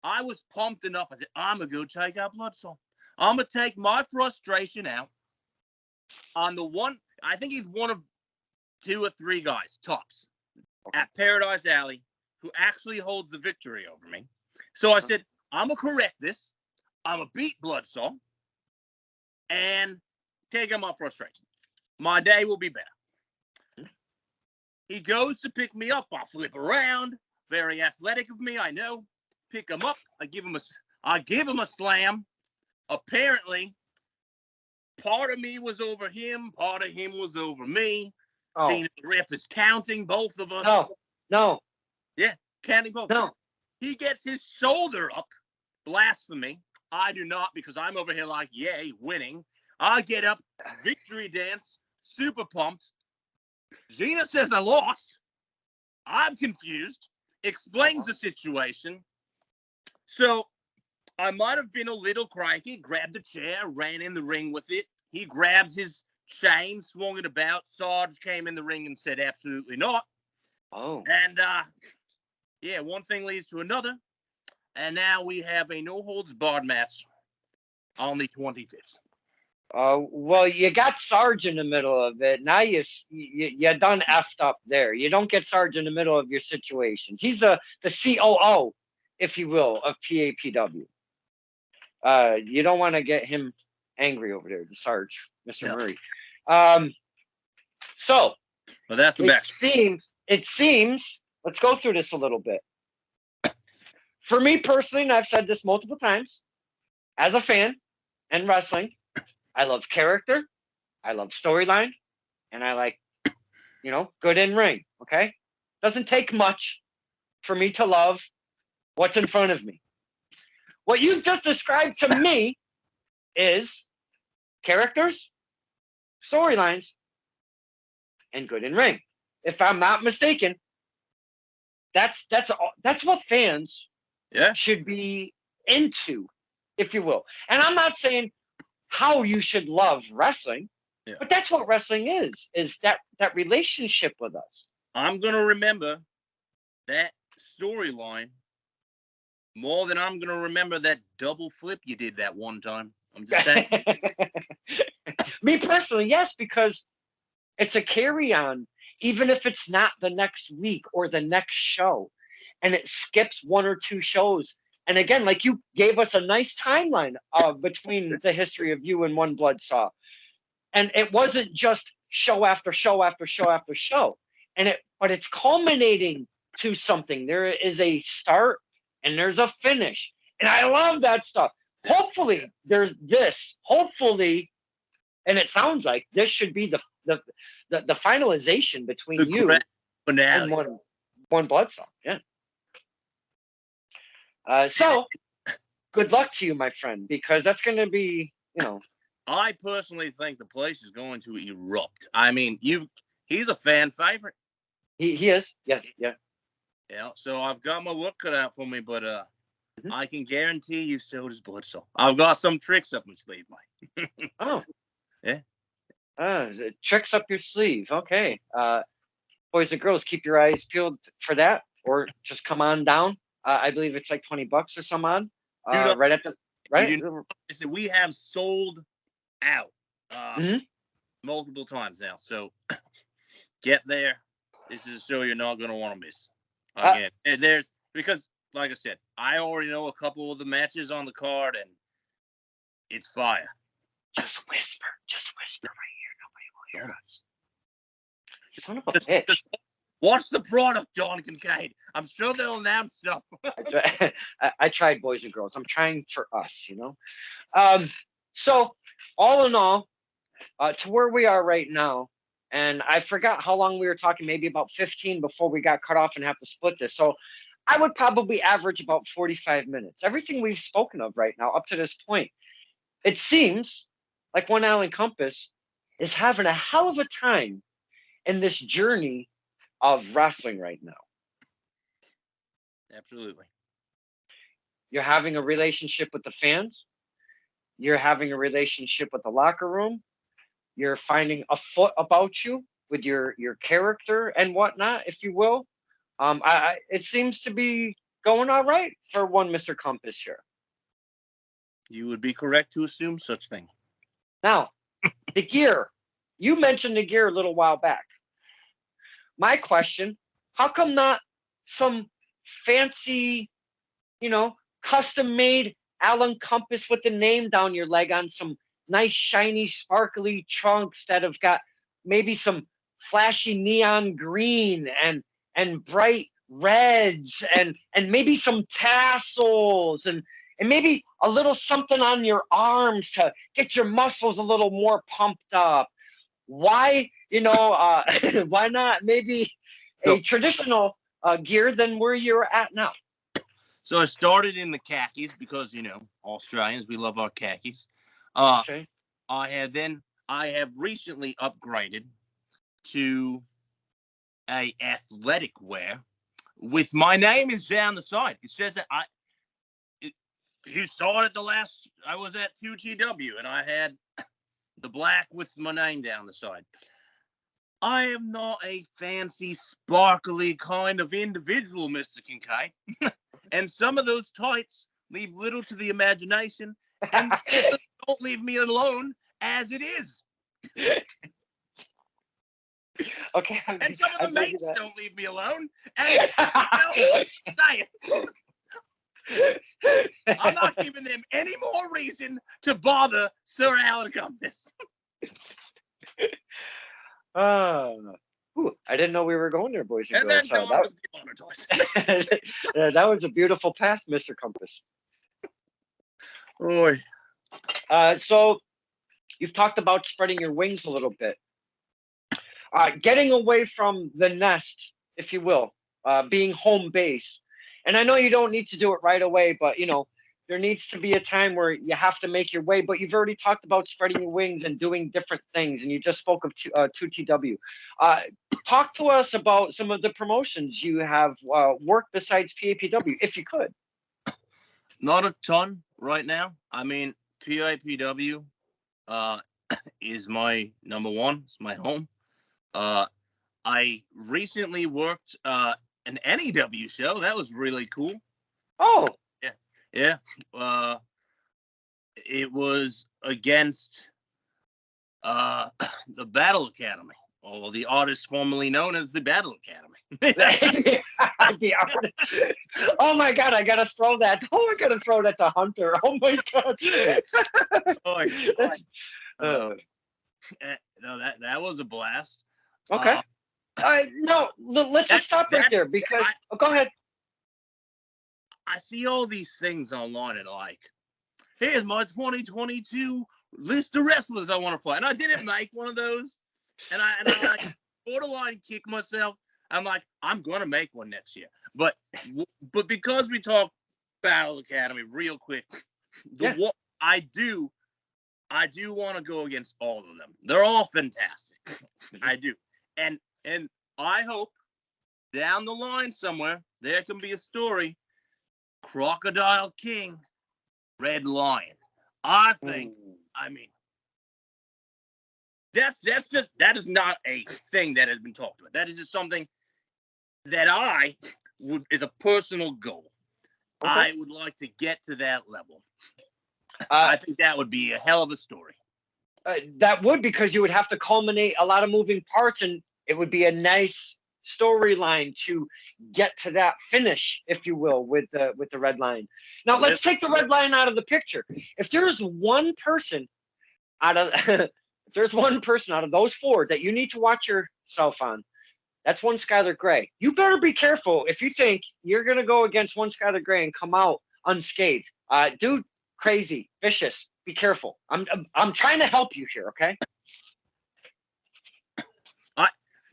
I was pumped enough. I said, I'm going to go take out Bloodsaw. I'm going to take my frustration out on the one. I think he's one of 2 or 3 guys, tops, at Paradise Alley, who actually holds the victory over me. So I said, I'm going to correct this. I'm going to beat Bloodsaw and take out my frustration. My day will be better. He goes to pick me up. I flip around. Very athletic of me, I know. Pick him up. I give him I give him a slam. Apparently, part of me was over him, part of him was over me. Oh. Gina, the ref is counting both of us. No. Yeah, counting both. No. He gets his shoulder up. Blasphemy. I do not, because I'm over here like, yay, winning. I get up, victory dance, super pumped. Gina says I lost. I'm confused. Explains the situation. So I might have been a little cranky, grabbed a chair, ran in the ring with it. He grabbed his chain, swung it about. Sarge came in the ring and said, absolutely not. Oh. And, yeah, one thing leads to another. And now we have a no-holds-barred match on the 25th. Well, you got Sarge in the middle of it. Now you done effed up there. You don't get Sarge in the middle of your situations. He's the COO, if you will, of PAPW. You don't want to get him angry over there, the Sarge, Mr. No. Murray. So, well, that's the back. It seems, let's go through this a little bit. For me personally, and I've said this multiple times, as a fan and wrestling, I love character, I love storyline, and I like, good in ring. Okay, doesn't take much for me to love what's in front of me. What you've just described to me is characters, storylines, and good in ring. If I'm not mistaken, that's what fans should be into, if you will. And I'm not saying how you should love wrestling, but that's what wrestling is that relationship with us. I'm going to remember that storyline more than I'm going to remember that double flip you did that one time. I'm just saying. Me personally, yes, because it's a carry-on, even if it's not the next week or the next show, and it skips one or two shows. And again, like you gave us a nice timeline between the history of you and One Blood Saw. And it wasn't just show after show after show after show. But it's culminating to something. There is a start and there's a finish. And I love that stuff. Hopefully there's this. Hopefully, and it sounds like this should be the finalization between you and One Blood Saw. Yeah. So, good luck to you, my friend, because that's going to be, I personally think the place is going to erupt. I mean, he's a fan favorite. He is. Yeah. Yeah. So I've got my work cut out for me, but I can guarantee you so does Bloodsaw. I've got some tricks up my sleeve, Mike. Oh. Yeah. Tricks up your sleeve. Okay. Boys and girls, keep your eyes peeled for that, or just come on down. I believe it's like $20 or some odd. Right at the right. We have sold out multiple times now. So get there. This is a show you're not going to want to miss. Again, because, like I said, I already know a couple of the matches on the card, and it's fire. Just whisper right here. Nobody will hear us. Son of a bitch. What's the product, John Kincaid? I'm sure they'll announce stuff. I tried, boys and girls. I'm trying for us, So, all in all, to where we are right now, and I forgot how long we were talking, maybe about 15 before we got cut off and have to split this. So, I would probably average about 45 minutes. Everything we've spoken of right now, up to this point, it seems like One Island Compass is having a hell of a time in this journey of wrestling right now. Absolutely. You're having a relationship with the fans. You're having a relationship with the locker room. You're finding a foot about you with your character and whatnot, if you will. It seems to be going all right for one Mr. Compass here. You would be correct to assume such thing. Now, the gear. You mentioned the gear a little while back. My question, how come not some fancy, custom-made Allen Compass with the name down your leg on some nice, shiny, sparkly trunks that have got maybe some flashy neon green and bright reds and maybe some tassels and and maybe a little something on your arms to get your muscles a little more pumped up. Why, why not maybe So, a traditional gear than where you're at now? so I started in the khakis because, Australians, we love our khakis. Uh, Okay. I have recently upgraded to a athletic wear with my name is down the side. It says that you saw it at the last, I was at 2TW and I had the black with my name down the side. I am not a fancy, sparkly kind of individual, Mr. Kincaid. And some of those tights leave little to the imagination, and don't leave me alone as it is. Okay. And some of the mates don't leave me alone. And I'm not giving them any more reason to bother Sir Alan Compass. I didn't know we were going there, boys and And girls. then gone with the honor toys. That was a beautiful pass, Mr. Compass. Boy. So you've talked about spreading your wings a little bit. Getting away from the nest, if you will, being home base. And I know you don't need to do it right away, but there needs to be a time where you have to make your way. But you've already talked about spreading your wings and doing different things, and you just spoke of 2TW. Talk to us about some of the promotions you have worked besides PAPW, if you could. Not a ton right now. I mean, PAPW is my number one. It's my home. I recently worked an NEW show. That was really cool. Oh. Yeah. It was against the Battle Academy, or the artist formerly known as the Battle Academy. The artist. Oh my God! I gotta throw that. Oh, I gotta throw that to Hunter. Oh my God. No, that was a blast. Okay. No, let's just stop right there because. Go ahead. I see all these things online and here's my 2022 list of wrestlers I want to fight. And I didn't make one of those. And I borderline kick myself. I'm like, I'm going to make one next year. But because we talk Battle Academy real quick, what I do want to go against all of them. They're all fantastic. I do. And I hope down the line somewhere, there can be a story. Crocodile King, Red Lion. I think, I mean, that is not a thing that has been talked about. That is just something that is a personal goal. Okay. I would like to get to that level. I think that would be a hell of a story. That would, because you would have to culminate a lot of moving parts, and it would be a nice storyline to get to that finish, if you will, with the Red Lion. Now let's take the Red Lion out of the picture. If there's one person out of those four that you need to watch yourself on, that's one Skylar Gray. You better be careful if you think you're gonna go against one Skylar Gray and come out unscathed. Dude, crazy, vicious. Be careful. I'm trying to help you here, okay?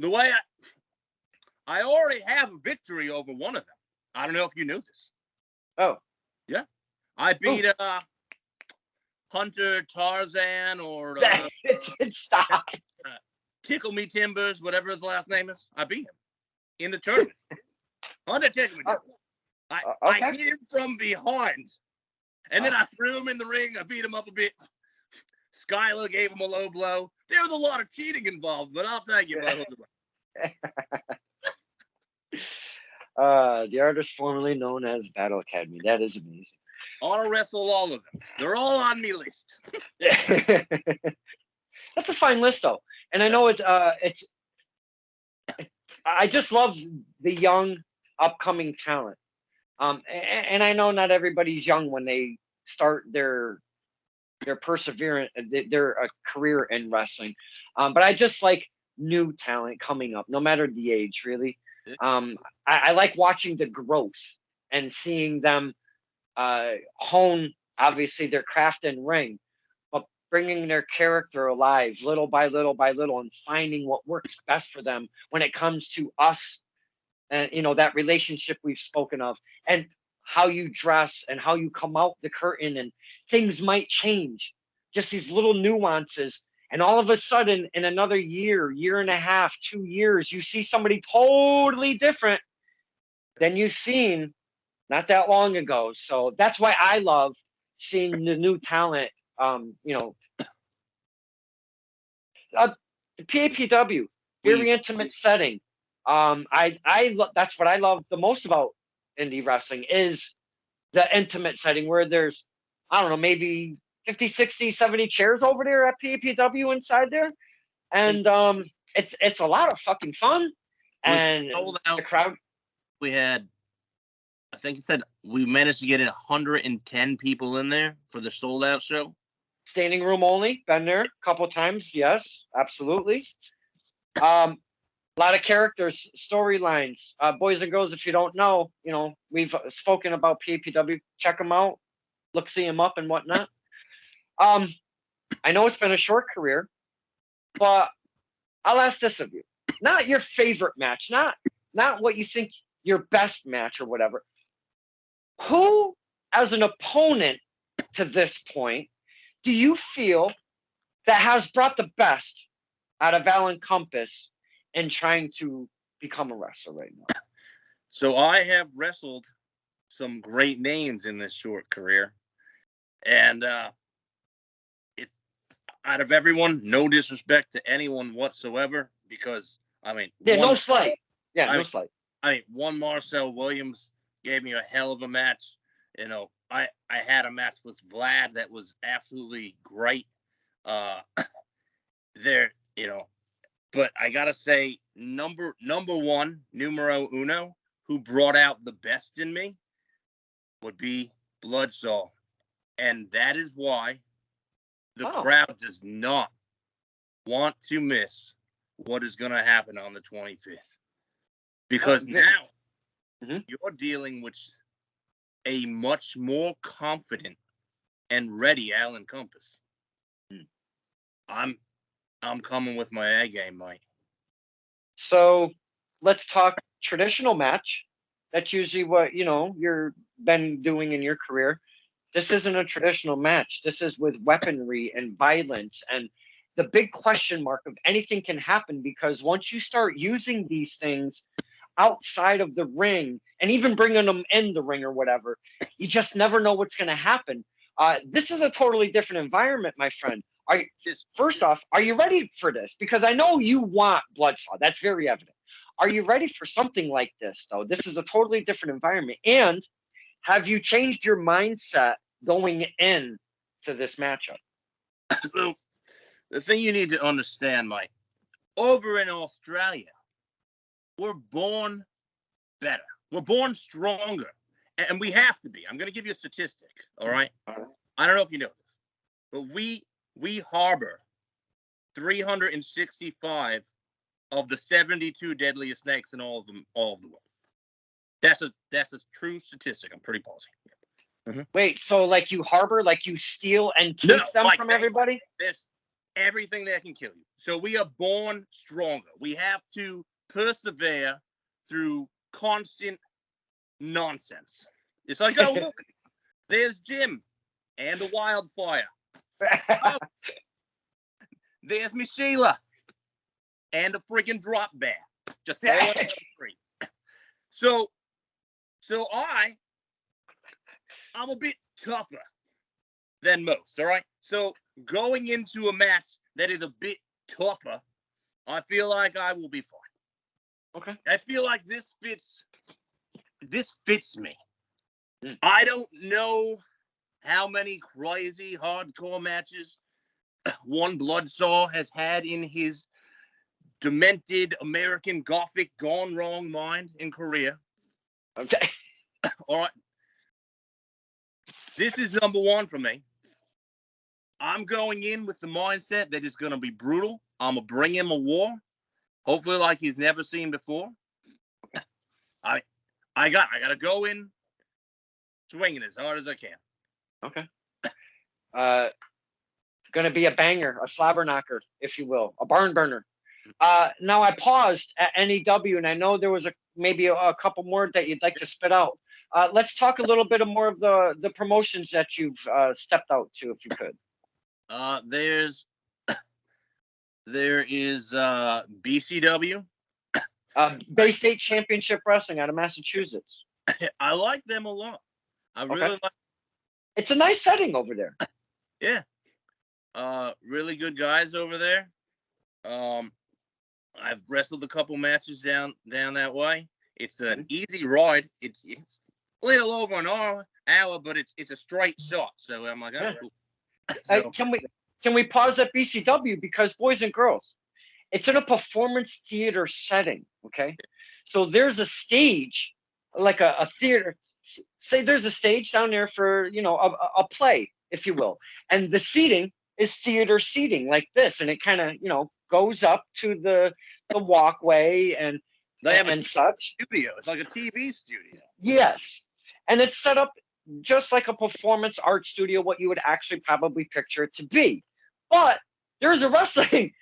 The way I already have a victory over one of them. I don't know if you knew this. Oh. Yeah. I beat Hunter Tarzan or stop. Tickle Me Timbers, whatever his last name is. I beat him in the tournament. Hunter Tickle Me Timbers. I hit him from behind. And then I threw him in the ring. I beat him up a bit. Skylar gave him a low blow. There was a lot of cheating involved, but I'll tell you about it. The artist formerly known as Battle Academy. That is amazing. I want to wrestle all of them. They're all on me list. That's a fine list, though. And I know it's. I just love the young, upcoming talent. And I know not everybody's young when they start their perseverance, their career in wrestling. But I just like new talent coming up, no matter the age, really. I like watching the growth and seeing them hone, obviously, their craft in ring, but bringing their character alive little by little by little and finding what works best for them when it comes to us and, that relationship we've spoken of, and how you dress and how you come out the curtain, and things might change, just these little nuances. And all of a sudden, in another year and a half, 2 years, you see somebody totally different than you've seen not that long ago. So that's why I love seeing the new talent. You know, the PAPW, very intimate setting. That's what I love the most about indie wrestling is the intimate setting where there's, I don't know, maybe 50, 60, 70 chairs over there at PAPW inside there. And it's a lot of fucking fun. And the crowd. We had, I think it said we managed to get 110 people in there for the sold out show. Standing room only. Been there a couple of times. Yes, absolutely. A lot of characters, storylines. Boys and girls, if you don't know, we've spoken about PAPW. Check them out. See them up and whatnot. I know it's been a short career, but I'll ask this of you. Not your favorite match, not what you think your best match or whatever. Who, as an opponent to this point, do you feel that has brought the best out of Alan Compass in trying to become a wrestler right now? So I have wrestled some great names in this short career. And it's out of everyone, no disrespect to anyone whatsoever, because no slight. Yeah, no slight. One Marcel Williams gave me a hell of a match. I had a match with Vlad that was absolutely great. But I gotta say, number one, numero uno, who brought out the best in me would be Bloodsaw. And that is why the crowd does not want to miss what is going to happen on the 25th. Because now you're dealing with a much more confident and ready Alan Compass. I'm coming with my A game, Mike. So let's talk traditional match. That's usually what, you've been doing in your career. This isn't a traditional match. This is with weaponry and violence. And the big question mark of anything can happen, because once you start using these things outside of the ring and even bringing them in the ring or whatever, you just never know what's going to happen. This is a totally different environment, my friend. First off, are you ready for this? Because I know you want Bloodsaw. That's very evident. Are you ready for something like this, though? This is a totally different environment. And have you changed your mindset going in to this matchup? Well, the thing you need to understand, Mike, over in Australia, we're born better. We're born stronger. And we have to be. I'm going to give you a statistic, all right? I don't know if you know this, but we harbor 365 of the 72 deadliest snakes in all of the world. That's a true statistic. I'm pretty positive. Mm-hmm. Wait, so like you harbor, like you steal and keep them from everybody? There's everything that can kill you. So we are born stronger. We have to persevere through constant nonsense. It's like, oh, look, there's Jim and a wildfire. Oh, there's Miss Sheila and a freaking drop bear. Just throw it on the screen. So I'm a bit tougher than most, all right? So going into a match that is a bit tougher, I feel like I will be fine. Okay. I feel like this fits me. I don't know how many crazy hardcore matches one Bloodsaw has had in his demented American Gothic gone wrong mind in Korea. Okay. All right. This is number one for me. I'm going in with the mindset that it's going to be brutal. I'm going to bring him a war, hopefully like he's never seen before. I got to go in swinging as hard as I can. Okay. Going to be a banger, a slobber knocker, if you will, a barn burner. Now I paused at NEW, and I know there was maybe a couple more that you'd like to spit out. Let's talk a little bit more of the promotions that you've stepped out to, if you could. There is BCW. Bay State Championship Wrestling out of Massachusetts. I like them a lot. I really like. It's a nice setting over there. Yeah. Really good guys over there. I've wrestled a couple matches down that way. It's an easy ride. It's a little over an hour, but it's a straight shot. So I'm like, oh, cool. So, can we pause at BCW, because boys and girls, it's in a performance theater setting. Okay, so there's a stage, like a theater. Say there's a stage down there for a play, if you will, and the seating is theater seating like this, and it kind of goes up to the walkway and they have such studio. It's like a TV studio. Yes, and it's set up just like a performance art studio, what you would actually probably picture it to be. But there's a wrestling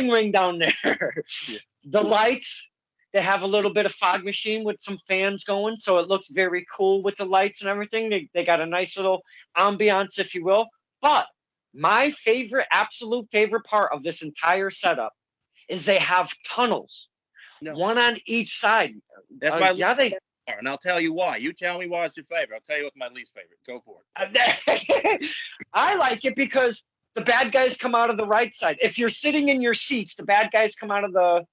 ring down there. Yeah. The lights, they have a little bit of fog machine with some fans going, so it looks very cool with the lights and everything. They got a nice little ambiance, if you will. But my absolute favorite part of this entire setup is they have tunnels, one on each side. That's my favorite, and I'll tell you why. You tell me why it's your favorite. I'll tell you what's my least favorite. Go for it. I like it because the bad guys come out of the right side. If you're sitting in your seats, the bad guys come out of the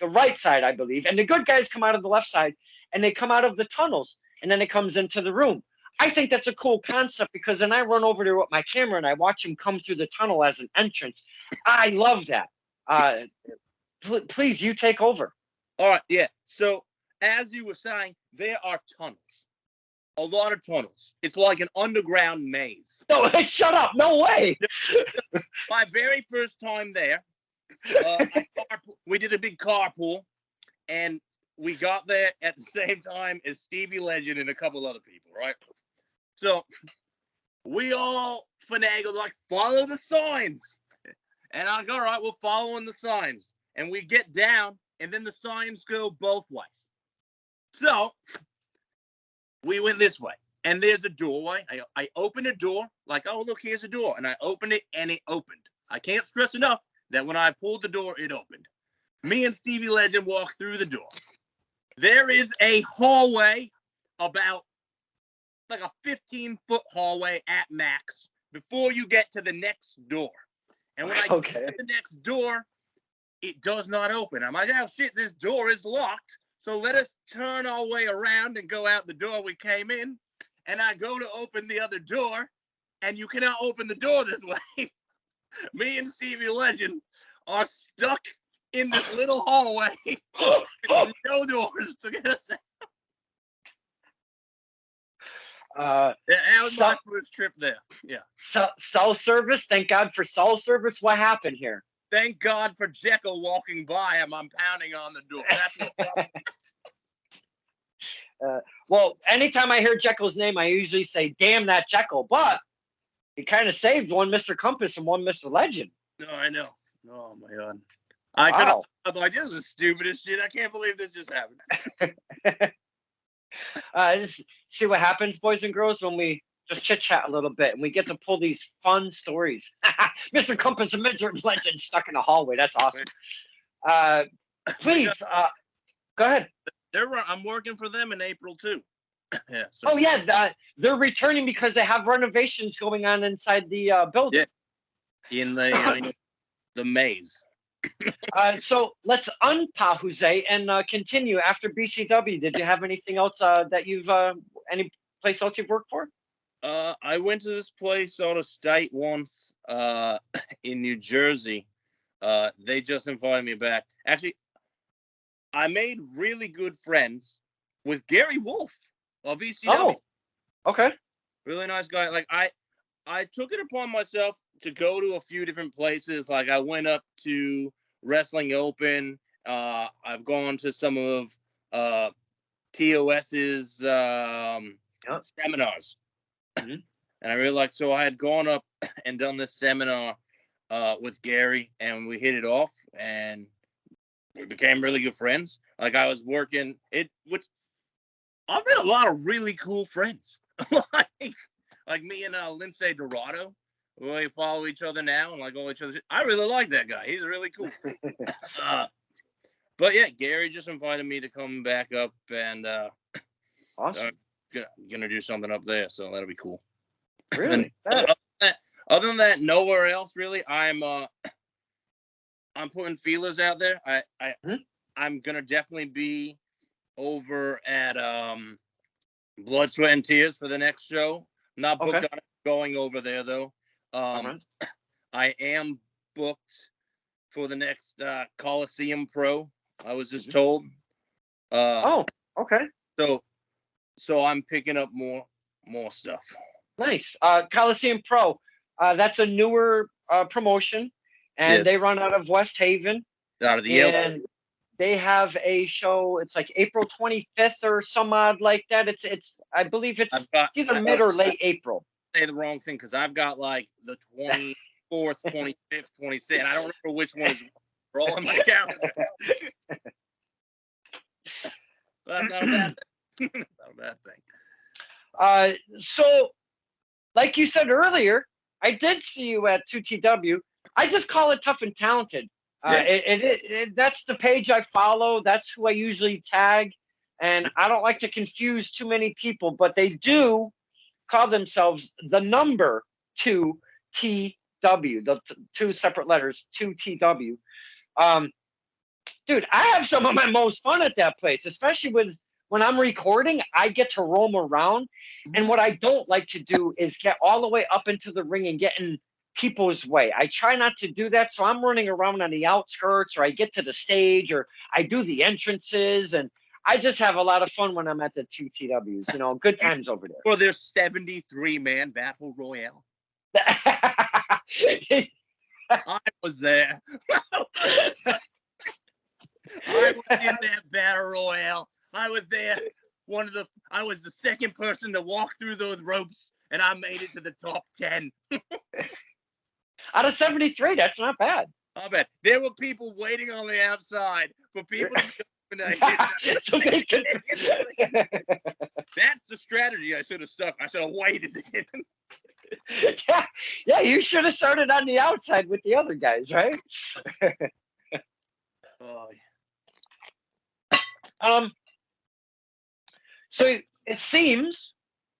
right side, I believe, and the good guys come out of the left side, and they come out of the tunnels, and then it comes into the room. I think that's a cool concept, because then I run over there with my camera and I watch him come through the tunnel as an entrance. I love that. Please, you take over. All right, yeah. So, as you were saying, there are tunnels. A lot of tunnels. It's like an underground maze. No, shut up. No way. My very first time there, we did a big carpool, and we got there at the same time as Stevie Legend and a couple other people, right? So we all finagled, like, follow the signs. And I go, all right, we're following the signs. And we get down, and then the signs go both ways. So we went this way, and there's a doorway. I opened a door, like, oh, look, here's a door. And I opened it, and it opened. I can't stress enough that when I pulled the door, it opened. Me and Stevie Legend walked through the door. There is a hallway, about like a 15-foot hallway at max, before you get to the next door. And when I get to the next door, it does not open. I'm like, oh, shit, this door is locked. So let us turn our way around and go out the door we came in. And I go to open the other door, and you cannot open the door this way. Me and Stevie Legend are stuck in this little hallway with no doors to get us out. That was my first trip there. Yeah. Cell service. Thank God for cell service. What happened here? Thank God for Jekyll walking by him. I'm pounding on the door. That's what well, anytime I hear Jekyll's name, I usually say, damn that Jekyll. But he kind of saved one Mr. Compass and one Mr. Legend. No, I know. Oh, my God. I could have like, this is the stupidest shit. I can't believe this just happened. See what happens, boys and girls, when we just chit-chat a little bit and we get to pull these fun stories. Mr. Compass and Mr. Legend stuck in a hallway. That's awesome. Please, go ahead. I'm working for them in April, too. Yeah. So. Oh, yeah. They're returning because they have renovations going on inside the building. Yeah. In the maze. So let's unpause and continue after BCW. Did you have anything else that you've any place else you've worked for? I went to this place out of state once in New Jersey. They just invited me back. Actually, I made really good friends with Gary Wolf of ECW. Oh, okay. Really nice guy. Like I took it upon myself to go to a few different places. Like I went up to Wrestling Open. I've gone to some of TOS's seminars. Mm-hmm. And I really liked, so I had gone up and done this seminar with Gary, and we hit it off, and we became really good friends. Like, I was working which I've met a lot of really cool friends. like me and Lindsay Dorado. We follow each other now and like all each other. I really like that guy. He's really cool. But yeah, Gary just invited me to come back up, and awesome. Gonna do something up there, so that'll be cool. Really? Other than that, nowhere else really. I'm putting feelers out there. I'm gonna definitely be over at Blood, Sweat, and Tears for the next show. Not booked on it, going over there though. I am booked for the next Coliseum Pro. I was just told. Okay. So I'm picking up more stuff. Nice. Coliseum Pro. That's a newer promotion, and they run out of West Haven. Out of the and they have a show. It's like April 25th or some odd like that. It's I believe it's either mid or late April. Say the wrong thing because I've got like the 24th, 25th, 26th. I don't remember which one is. They're all on my calendar. That's not a bad thing. Not a bad thing. So, like you said earlier, I did see you at 2TW. I just call it Tough and Talented. That's the page I follow. That's who I usually tag. And I don't like to confuse too many people, but they do call themselves the number 2TW, the two separate letters, 2TW. Dude, I have some of my most fun at that place, especially when I'm recording. I get to roam around. And what I don't like to do is get all the way up into the ring and get in people's way. I try not to do that. So I'm running around on the outskirts, or I get to the stage, or I do the entrances. And I just have a lot of fun when I'm at the 2TWs. You know, good times over there. Well, there's 73-man battle royale. I was there. I was in that battle royale. I was there. I was the second person to walk through those ropes, and I made it to the top 10. Out of 73, that's not bad. Not bad. There were people waiting on the outside for people to so they could. That's the strategy I should have stuck. I should have waited to get in. Yeah, you should have started on the outside with the other guys, right? So it seems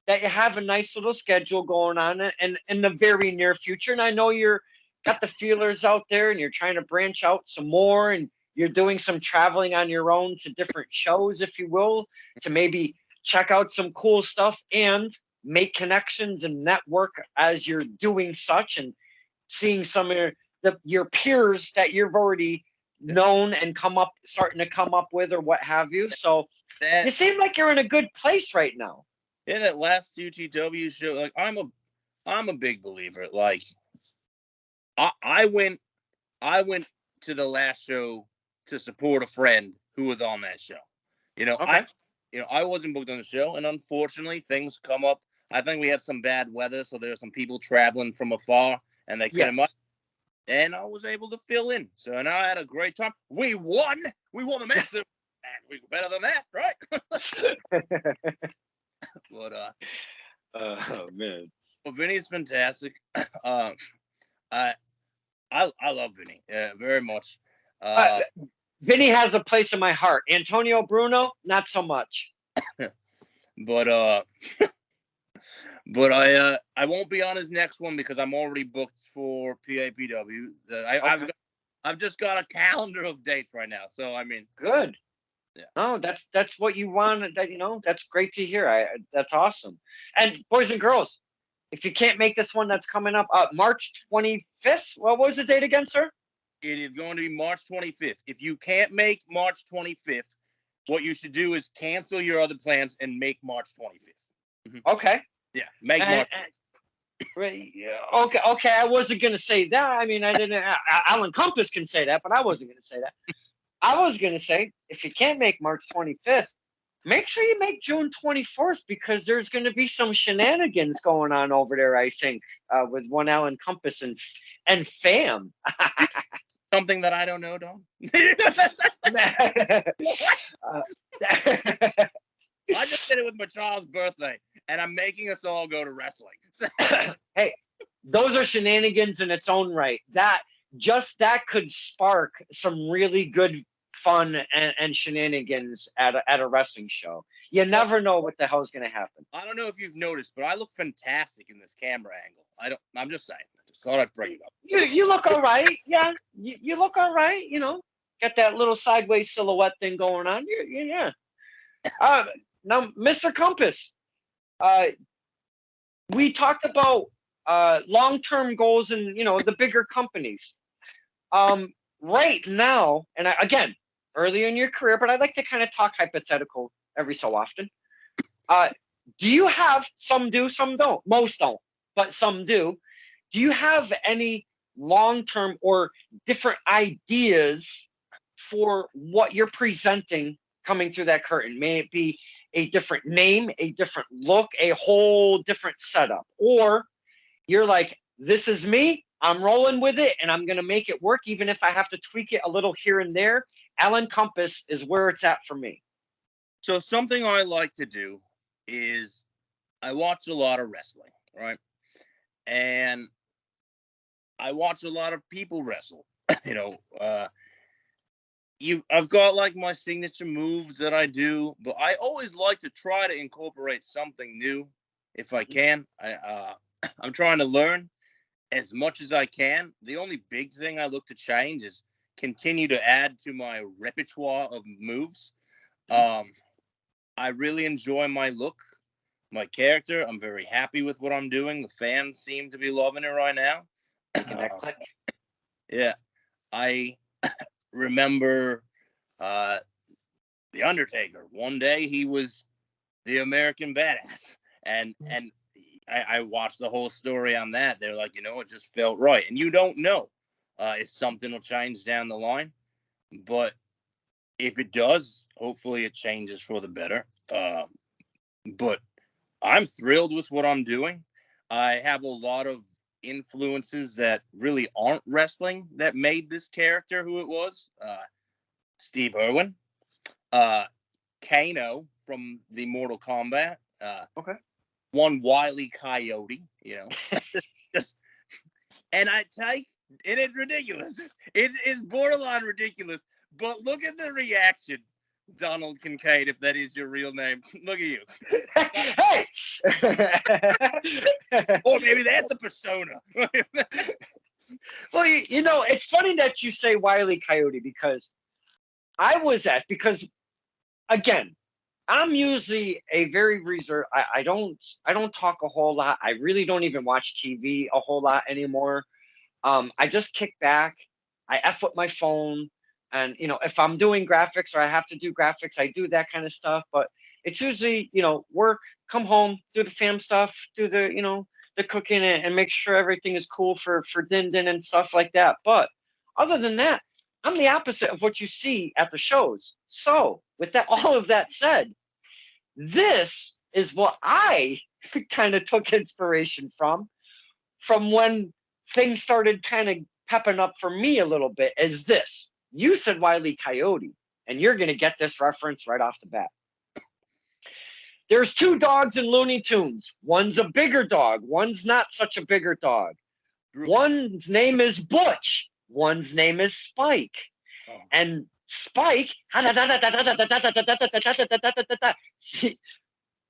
that you have a nice little schedule going on in the very near future, and I know you're got the feelers out there, and you're trying to branch out some more, and you're doing some traveling on your own to different shows, if you will, to maybe check out some cool stuff and make connections and network as you're doing such, and seeing some of your peers that you've already known and starting to come up with, or what have you. So you seem like you're in a good place right now. Yeah, that last UTW show, like I'm a big believer. Like I went to the last show to support a friend who was on that show. You know, I wasn't booked on the show, and unfortunately things come up. I think we had some bad weather, so there were some people traveling from afar, and they couldn't. And I was able to fill in. So, and I had a great time. We won the match. And we were better than that, right? But oh man. Well, Vinny's fantastic. I love Vinny very much. Vinny has a place in my heart. Antonio Bruno, not so much. But I won't be on his next one because I'm already booked for PAPW. I've just got a calendar of dates right now. So I mean, good. Yeah. No, that's what you want. That's great to hear. That's awesome. And boys and girls, if you can't make this one that's coming up, March 25th. What was the date again, sir? It is going to be March 25th. If you can't make March 25th, what you should do is cancel your other plans and make March 25th. Mm-hmm. Okay. Yeah, make March. Okay. I wasn't going to say that. I mean, I didn't. Alan Compass can say that, but I wasn't going to say that. I was going to say, if you can't make March 25th, make sure you make June 24th because there's going to be some shenanigans going on over there, I think, with one Alan Compass and Fam. Something that I don't know, Don. Uh, I just did it with my child's birthday, and I'm making us all go to wrestling. hey, those are shenanigans in its own right. That could spark some really good fun and shenanigans at a wrestling show. You never know what the hell's going to happen. I don't know if you've noticed, but I look fantastic in this camera angle. I'm just saying. I just thought I'd bring it up. You look all right. Yeah, you look all right. You know, got that little sideways silhouette thing going on. Yeah. Now, Mr. Compass, we talked about long-term goals and the bigger companies. Right now, and again, early in your career, but I like to kind of talk hypothetical every so often. Do you have, some do, some don't, most don't, but some do. Do you have any long-term or different ideas for what you're presenting coming through that curtain? May it be a different name, a different look, a whole different setup, or you're like, this is me, I'm rolling with it, and I'm going to make it work, even if I have to tweak it a little here and there. Alan Compass is where it's at for me. So something I like to do is I watch a lot of wrestling, right? And I watch a lot of people wrestle. I've got like my signature moves that I do, but I always like to try to incorporate something new if I can. I'm trying to learn as much as I can. The only big thing I look to change is continue to add to my repertoire of moves. I really enjoy my look, my character. I'm very happy with what I'm doing. The fans seem to be loving it right now. Yeah, I remember the Undertaker. One day he was the American Badass, and I watched the whole story on that. They're like, it just felt right, and you don't know if something will change down the line, but if it does, hopefully it changes for the better. But I'm thrilled with what I'm doing. I have a lot of influences that really aren't wrestling that made this character who it was. Steve Irwin, Kano from the Mortal Kombat. Okay. One Wile E. Coyote, just, and I take, and it's ridiculous. It is borderline ridiculous, but look at the reaction. Donald Kincaid, if that is your real name. Look at you. Hey! Or maybe that's a persona. Well, it's funny that you say Wile E. Coyote because because again, I'm usually a very reserved. I don't talk a whole lot. I really don't even watch TV a whole lot anymore. I just kick back. I F with my phone. And, if I'm doing graphics or I have to do graphics, I do that kind of stuff. But it's usually, work, come home, do the fam stuff, do the, the cooking and make sure everything is cool for Din Din and stuff like that. But other than that, I'm the opposite of what you see at the shows. So with that, all of that said, this is what I kind of took inspiration from when things started kind of pepping up for me a little bit is this. You said Wile E. Coyote, and you're going to get this reference right off the bat. There's two dogs in Looney Tunes. One's a bigger dog. One's not such a bigger dog. One's name is Butch. One's name is Spike. And Spike,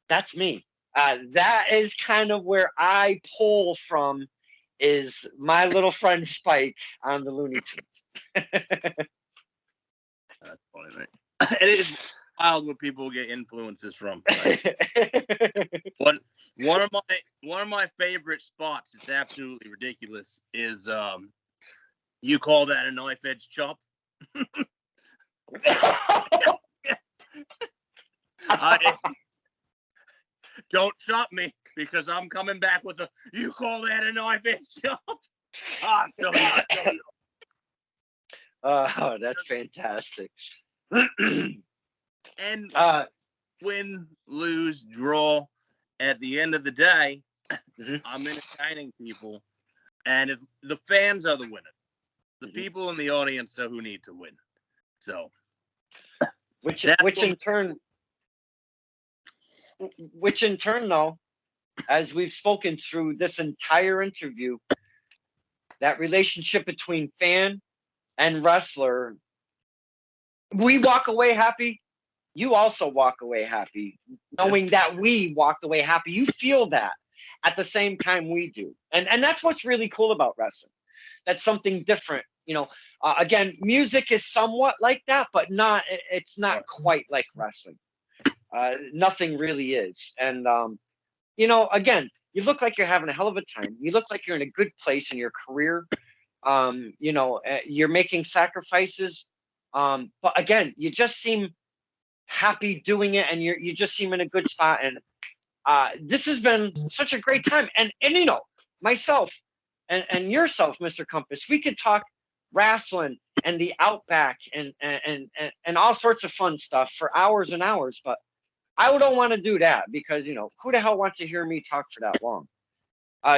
that's me. That is kind of where I pull from, is my little friend Spike on the Looney Tunes. That's funny, mate. It is wild where people get influences from. Right? One of my favorite spots, it's absolutely ridiculous, is you call that a knife edge chop? Don't chop me because I'm coming back with you call that a knife edge chop? Oh, that's fantastic. And win, lose, draw. At the end of the day, Mm-hmm. I'm entertaining people, and if the fans are the winners, the people in the audience are who need to win. So, which in turn, though, as we've spoken through this entire interview, that relationship between fan and wrestler, we walk away happy. You also walk away happy, knowing that we walked away happy. You feel that at the same time we do, and that's what's really cool about wrestling. That's something different, you know. Again, music is somewhat like that, but not. It's not quite like wrestling. Nothing really is, and you know, again, you look like you're having a hell of a time. You look like you're in a good place in your career. You know, you're making sacrifices, but again, you just seem happy doing it, and you just seem in a good spot. And this has been such a great time. And you know, myself and yourself, Mr. Compass, we could talk wrestling and the Outback and all sorts of fun stuff for hours and hours, but I don't want to do that because, you know, who the hell wants to hear me talk for that long?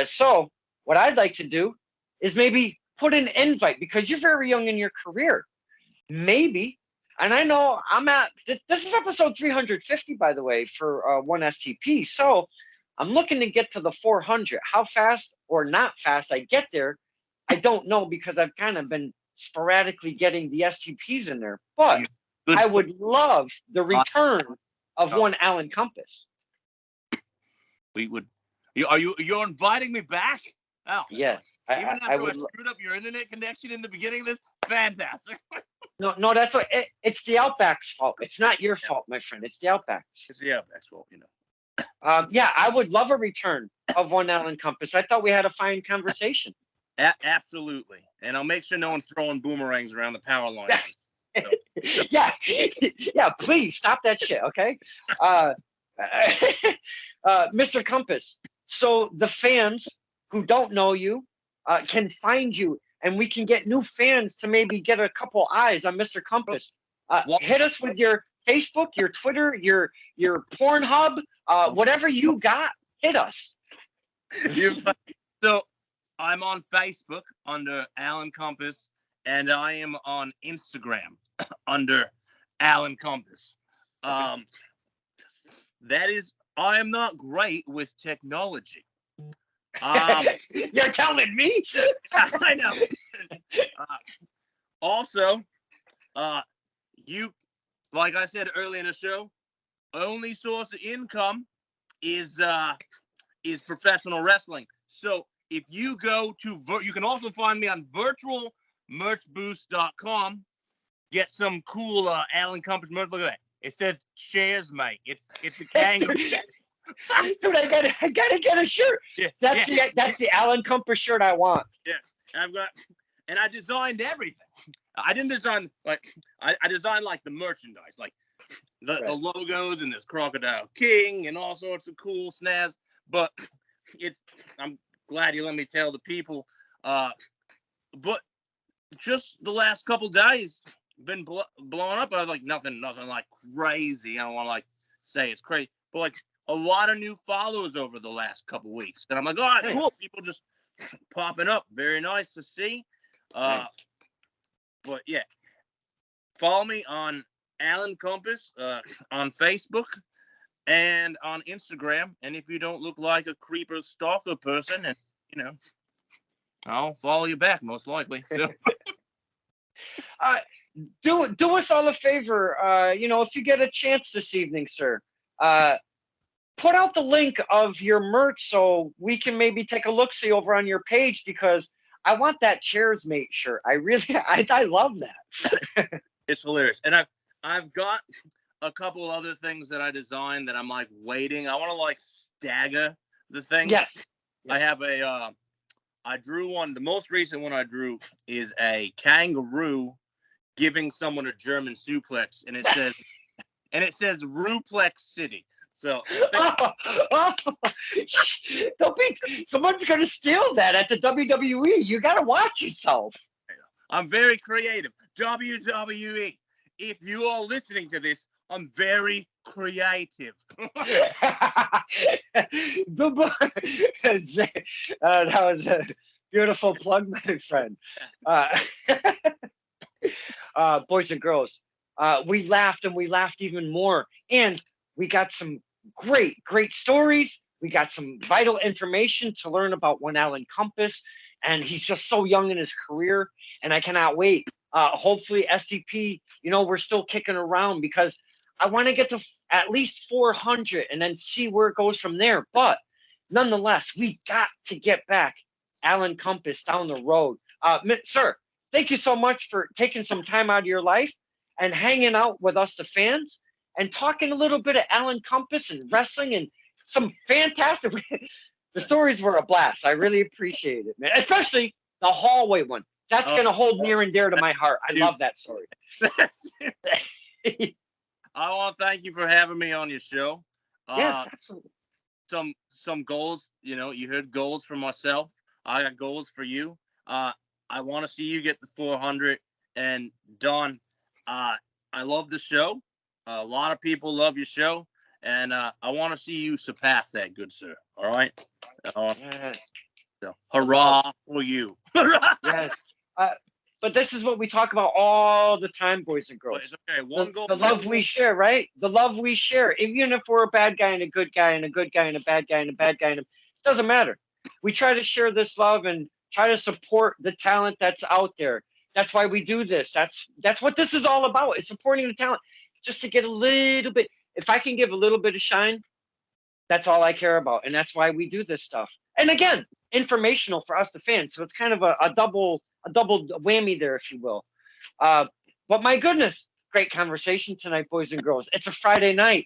So what I'd like to do is maybe put an invite, because you're very young in your career. Maybe, and I know I'm at, this is episode 350, by the way, for one STP. So I'm looking to get to the 400. How fast or not fast I get there, I don't know, because I've kind of been sporadically getting the STPs in there. But I would love the return of one Alan Compass. We would. You're inviting me back? Oh, yes. Even after I screwed up your internet connection in the beginning of this, fantastic. No, that's what it's the Outback's fault. It's not your fault, my friend. It's the Outback's. It's the Outback's fault, you know. Yeah, I would love a return of one Alan Compass. I thought we had a fine conversation. Absolutely, and I'll make sure no one's throwing boomerangs around the power line. So. yeah. Please stop that shit, okay? Mr. Compass. So the fans who don't know you can find you, and we can get new fans to maybe get a couple eyes on Mr. Compass. Hit us with your Facebook, your Twitter, your Pornhub, whatever you got. Hit us. So I'm on Facebook under Alan Compass, and I am on Instagram under Alan Compass. That is, I am not great with technology. You're telling me? I know. Also, you, like I said earlier in the show, only source of income is professional wrestling. So if you go to, you can also find me on virtualmerchboost.com. Get some cool Alan Compass merch. Look at that. It says "Shares, mate." It's the kangaroo. Dude, I gotta get a shirt. Yeah, that's the Alan Compass shirt I want. Yeah, and I designed everything. I didn't design I designed like the merchandise, like the logos and this Crocodile King and all sorts of cool snazz. But I'm glad you let me tell the people. But just the last couple days been blowing up. I was like nothing like crazy. I don't want to like say it's crazy, but like a lot of new followers over the last couple weeks. And I'm like, all right, cool. People just popping up. Very nice to see. But yeah, follow me on Alan Compass on Facebook and on Instagram. And if you don't look like a creeper stalker person, and you know, I'll follow you back most likely. So. Do us all a favor. You know, if you get a chance this evening, sir, put out the link of your merch so we can maybe take a look-see over on your page, because I want that Chairs Mate shirt. I love that. It's hilarious. And I've got a couple other things that I designed that I'm like waiting. I want to like stagger the things. Yes. I have I drew one. The most recent one I drew is a kangaroo giving someone a German suplex, and it says Ruplex City. So don't be, someone's gonna steal that at the WWE. You gotta watch yourself. I'm very creative. WWE, if you are listening to this, I'm very creative. That was a beautiful plug, my friend. Uh, boys and girls, we laughed and we laughed even more. And we got some great stories. We got some vital information to learn about one Alan Compass. And he's just so young in his career. And I cannot wait. Hopefully, SDP, we're still kicking around because I want to get to at least 400 and then see where it goes from there. But nonetheless, we got to get back Alan Compass down the road. Sir, thank you so much for taking some time out of your life and hanging out with us, the fans, and talking a little bit of Alan Compass and wrestling and some fantastic. The stories were a blast. I really appreciate it, man. Especially the hallway one. That's gonna hold near and dear to my heart. I love that story. I want to thank you for having me on your show. Yes, absolutely. Some goals. You heard goals for myself. I got goals for you. I want to see you get the 400. And Don, I love the show. A lot of people love your show, and I want to see you surpass that, good sir. All right. Yes. So, hurrah for you. Yes. But this is what we talk about all the time, boys and girls. It's okay. One goal. The love we share, right? The love we share. Even if we're a bad guy and a good guy and a good guy and a bad guy and a bad guy, it doesn't matter. We try to share this love and try to support the talent that's out there. That's why we do this. That's what this is all about. It's supporting the talent. Just to get a little bit. If I can give a little bit of shine, that's all I care about. And that's why we do this stuff. And again, informational for us, the fans. So it's kind of a double whammy there, if you will. But my goodness, great conversation tonight, boys and girls. It's a Friday night.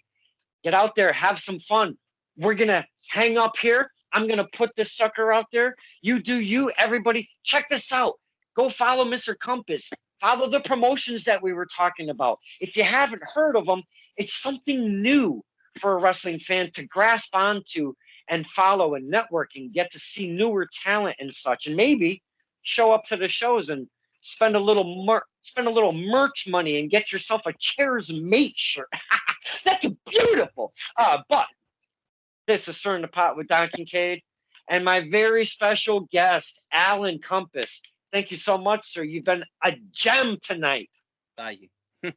Get out there, have some fun. We're going to hang up here. I'm going to put this sucker out there. You do you, everybody. Check this out. Go follow Mr. Compass. Follow the promotions that we were talking about. If you haven't heard of them, it's something new for a wrestling fan to grasp onto and follow and network and get to see newer talent and such. And maybe show up to the shows and spend a little merch money and get yourself a Chairs Mate shirt. That's beautiful. But this is Stirring the Pot with Don Kincaid and my very special guest, Alan Compass. Thank you so much, sir. You've been a gem tonight. Thank you.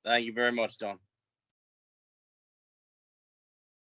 Thank you very much, Don.